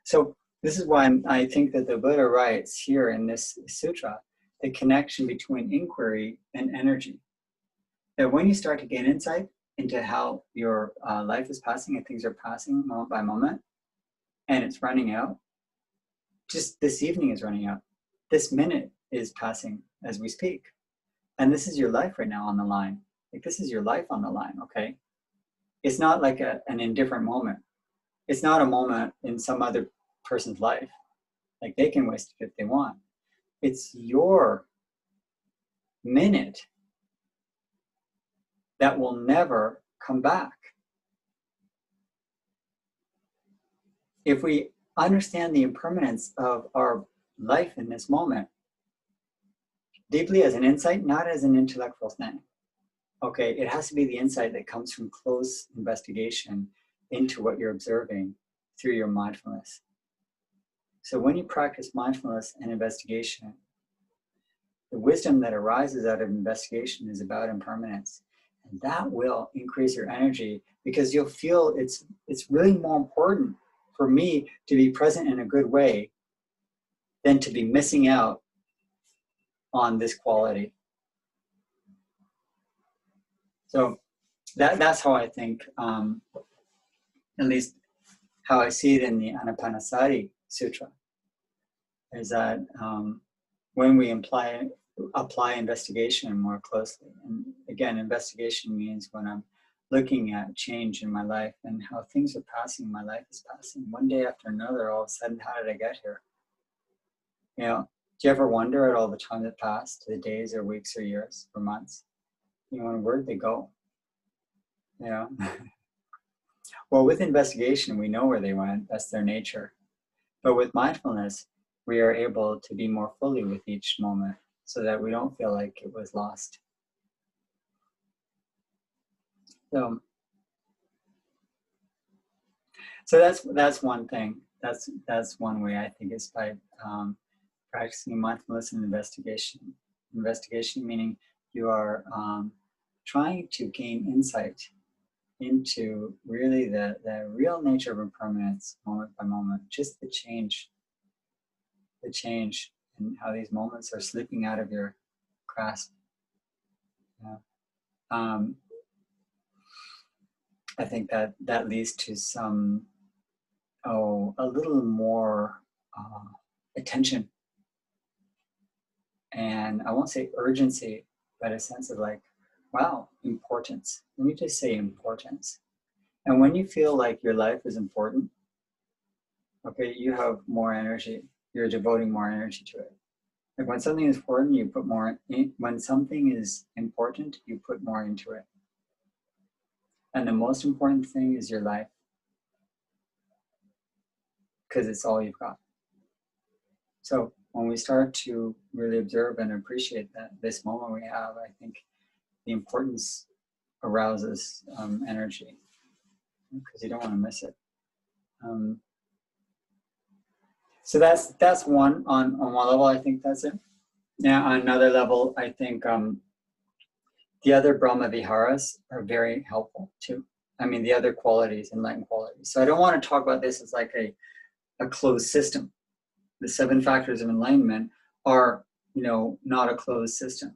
So this is why I think that the Buddha writes here in this sutra, the connection between inquiry and energy. That when you start to gain insight into how your life is passing and things are passing moment by moment, and it's running out, just this evening is running out. This minute is passing as we speak. And this is your life right now on the line. Like this is your life on the line, okay? It's not like an indifferent moment. It's not a moment in some other person's life. Like they can waste it if they want. It's your minute that will never come back. If we understand the impermanence of our life in this moment, deeply as an insight, not as an intellectual thing. Okay, it has to be the insight that comes from close investigation into what you're observing through your mindfulness. So when you practice mindfulness and investigation, the wisdom that arises out of investigation is about impermanence. And that will increase your energy because you'll feel it's really more important for me to be present in a good way than to be missing out on this quality. So that's how I think, at least how I see it in the Anapanasati Sutra, is that when we apply investigation more closely, and again, investigation means when I'm looking at change in my life and how things are passing, my life is passing one day after another, all of a sudden, how did I get here? You know, do you ever wonder at all the time that passed, the days or weeks or years or months? You know, where'd they go? You know? Well, with investigation, we know where they went. That's their nature. But with mindfulness, we are able to be more fully with each moment so that we don't feel like it was lost. So that's one thing. That's one way, I think, is by practicing mindfulness and investigation. Investigation meaning you are trying to gain insight into really the real nature of impermanence moment by moment, just the change and how these moments are slipping out of your grasp. Yeah. I think that leads to some, a little more attention. And I won't say urgency, but a sense of like, wow, importance. Let me just say importance. And when you feel like your life is important, okay, you have more energy. You're devoting more energy to it. Like when something is important, you put more in. When something is important, you put more into it. And the most important thing is your life, because it's all you've got. So when we start to really observe and appreciate that this moment we have, I think the importance arouses energy, because you don't want to miss it. So that's one on one level. I think that's it. Now on another level, I think the other Brahma Viharas are very helpful too. I mean, the other qualities, enlightened qualities. So I don't want to talk about this as like a closed system. The 7 factors of enlightenment are, not a closed system.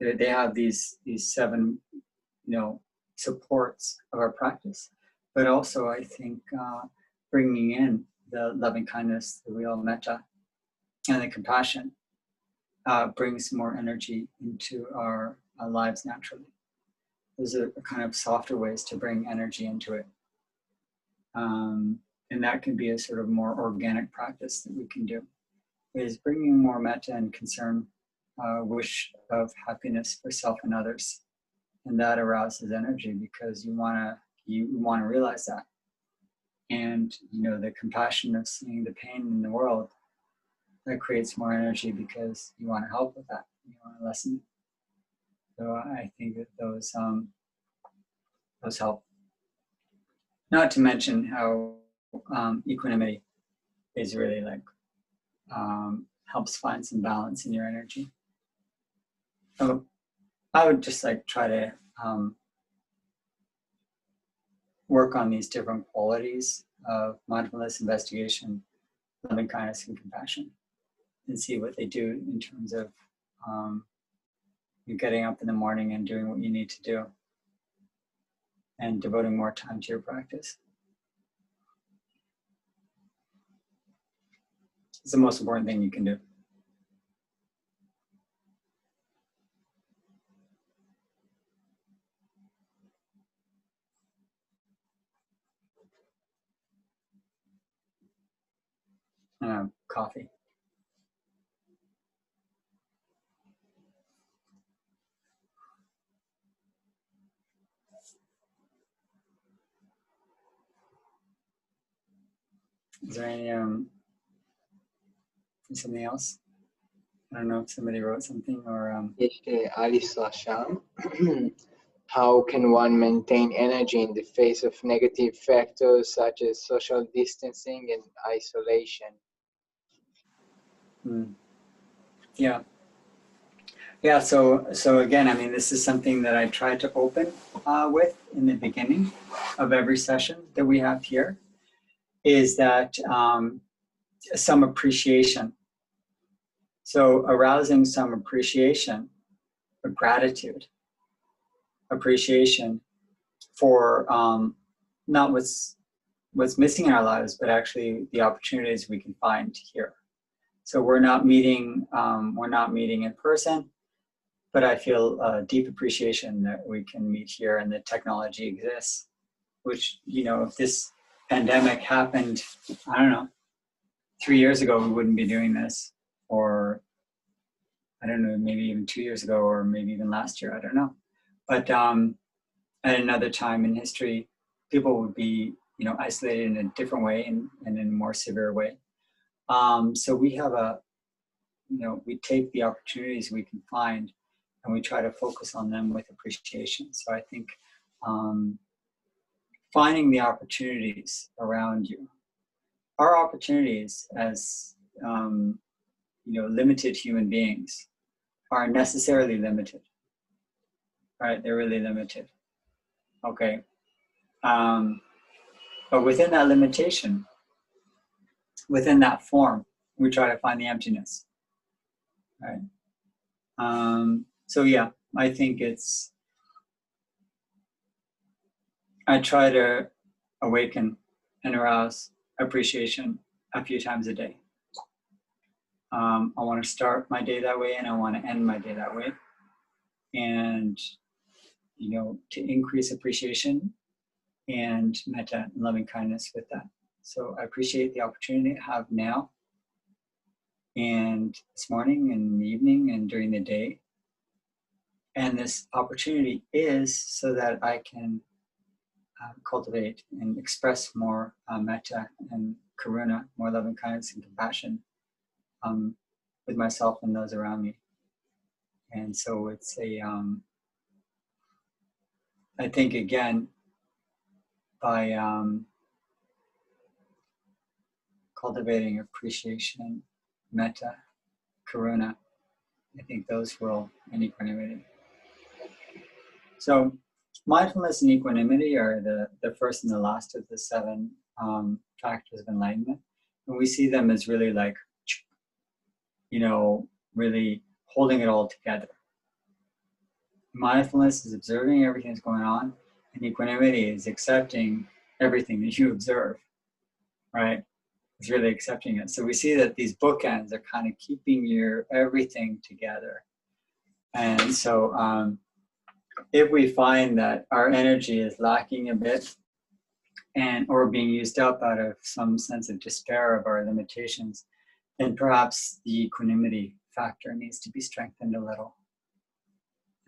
They have these 7, supports of our practice. But also, I think bringing in the loving kindness, the real metta, and the compassion brings more energy into our lives naturally. Those are kind of softer ways to bring energy into it. And that can be a sort of more organic practice that we can do, is bringing more metta and concern, wish of happiness for self and others. And that arouses energy because you want to realize that. And, the compassion of seeing the pain in the world, that creates more energy because you want to help with that. You want to lessen it. So I think that those help. Not to mention how equanimity is really like helps find some balance in your energy. So I would just like try to work on these different qualities of mindfulness, investigation, loving kindness, and compassion, and see what they do in terms of you getting up in the morning and doing what you need to do and devoting more time to your practice. It's the most important thing you can do. Coffee. Is there any something else? I don't know if somebody wrote something or Alice Lasham. How can one maintain energy in the face of negative factors such as social distancing and isolation? Yeah. So again, I mean, this is something that I try to open with in the beginning of every session that we have here. Is that some appreciation? So arousing some appreciation or gratitude, appreciation for not what's missing in our lives, but actually the opportunities we can find here. So we're not meeting in person, but I feel a deep appreciation that we can meet here and the technology exists, which, you know, if this pandemic happened, I don't know, 3 years ago, we wouldn't be doing this, or I don't know, maybe even 2 years ago, or maybe even last year, I don't know. But at another time in history, people would be, you know, isolated in a different way and in a more severe way. So we have we take the opportunities we can find and we try to focus on them with appreciation. So I think finding the opportunities around you. Our opportunities as limited human beings are necessarily limited, right? They're really limited. Okay. But within that limitation, within that form, we try to find the emptiness, right? So yeah, I think I try to awaken and arouse appreciation a few times a day. I want to start my day that way and I want to end my day that way. And, to increase appreciation and metta and loving kindness with that. So I appreciate the opportunity I have now and this morning and in the evening and during the day. And this opportunity is so that I can cultivate and express more metta and karuna, more loving kindness and compassion with myself and those around me. And so it's I think again, by cultivating appreciation, metta, karuna, I think those will, and equanimity. So mindfulness and equanimity are the first and the last of the 7 factors of enlightenment. And we see them as really like, really holding it all together. Mindfulness is observing everything that's going on, and equanimity is accepting everything that you observe, right? It's really accepting it. So we see that these bookends are kind of keeping your everything together. And so if we find that our energy is lacking a bit or being used up out of some sense of despair of our limitations, then perhaps the equanimity factor needs to be strengthened a little.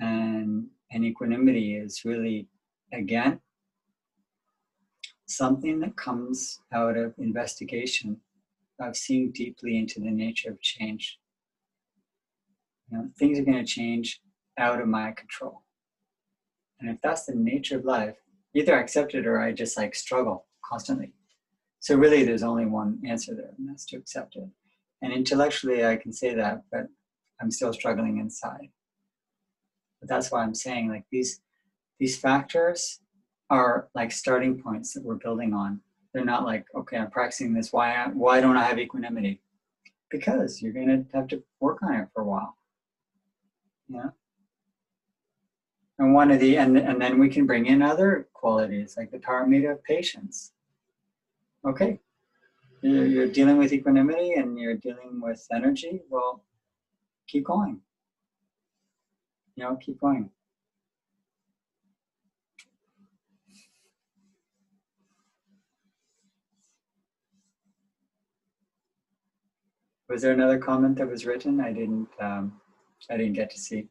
And equanimity is really, again, something that comes out of investigation, of seeing deeply into the nature of change. Things are going to change out of my control. And if that's the nature of life, either I accept it or I just struggle constantly. So really there's only one answer there, and that's to accept it. And intellectually I can say that, but I'm still struggling inside. But that's why I'm saying like these factors are like starting points that we're building on. They're not like, okay, I'm practicing this. Why don't I have equanimity? Because you're going to have to work on it for a while. Yeah. And one of the, and then we can bring in other qualities like the paramita of patience. Okay, you're dealing with equanimity and you're dealing with energy. Well, keep going. You know, keep going. Was there another comment that was written? I didn't get to see.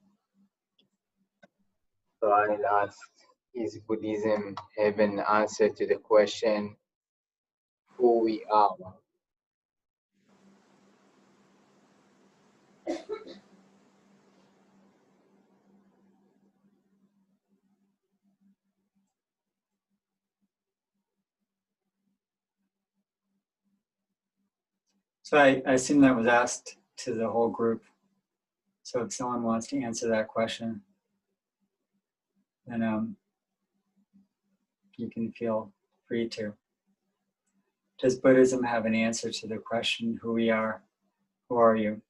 So I'll ask, is Buddhism have an answer to the question who we are? So I assume that was asked to the whole group. So if someone wants to answer that question, then you can feel free to. Does Buddhism have an answer to the question, who we are? Who are you?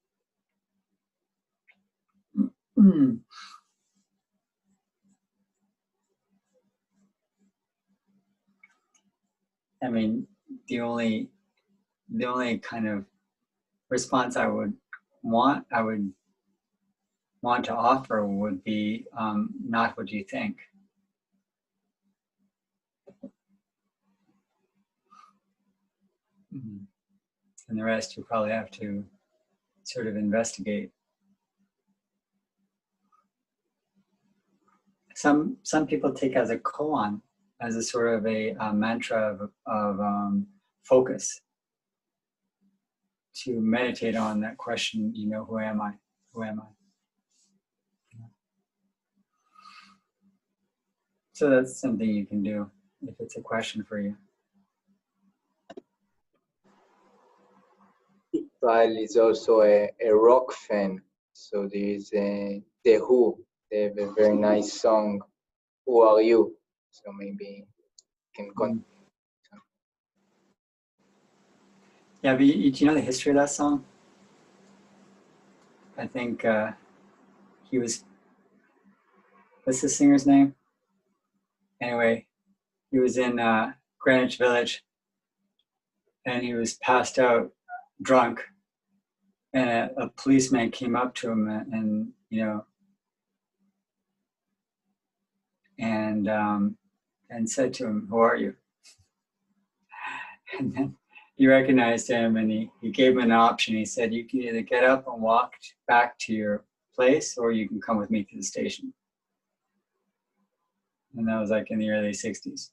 I mean, the only kind of response I would want to offer would be not what you think. And the rest you probably have to sort of investigate. Some people take as a koan, as a sort of a mantra of focus, to meditate on that question, you know, who am I? Who am I? So that's something you can do if it's a question for you. Israel is also a rock fan, so there is The Who. They have a very nice song, Who Are You? So maybe you can continue. Yeah, but do you know the history of that song? I think he was, what's the singer's name? Anyway, he was in Greenwich Village and he was passed out drunk, and a policeman came up to him and you know, and said to him, who are you? And then he recognized him and he gave him an option. He said, you can either get up and walk back to your place or you can come with me to the station. And that was like in the early 60s.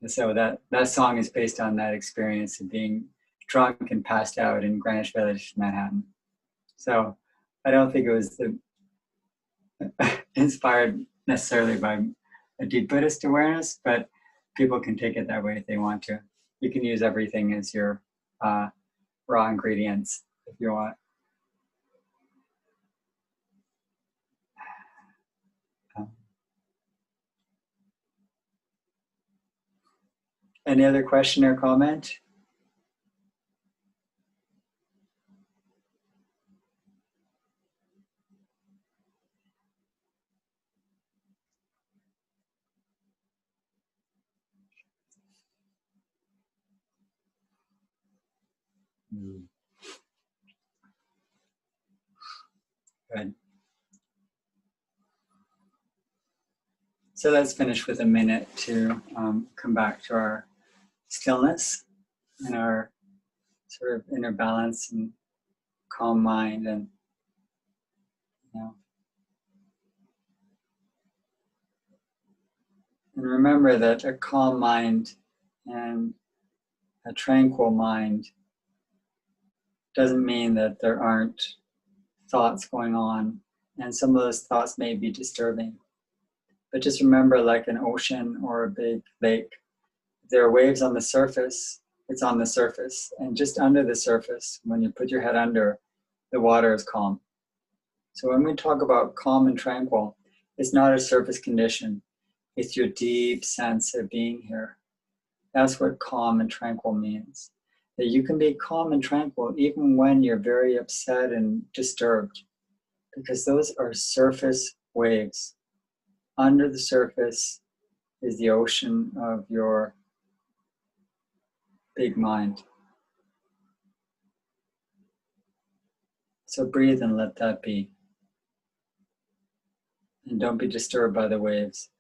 And so that song is based on that experience of being drunk and passed out in Greenwich Village, Manhattan. So I don't think it was inspired necessarily by a deep Buddhist awareness, but people can take it that way if they want to. You can use everything as your raw ingredients if you want. Any other question or comment? Good. So let's finish with a minute to come back to our stillness and our sort of inner balance and calm mind, and you know. And remember that a calm mind and a tranquil mind doesn't mean that there aren't thoughts going on, and some of those thoughts may be disturbing. But just remember, like an ocean or a big lake, there are waves on the surface, It's on the surface. And just under the surface, when you put your head under, the water is calm. So when we talk about calm and tranquil, it's not a surface condition. It's your deep sense of being here. That's what calm and tranquil means. That you can be calm and tranquil even when you're very upset and disturbed, because those are surface waves. Under the surface is the ocean of your big mind. So breathe and let that be. And don't be disturbed by the waves.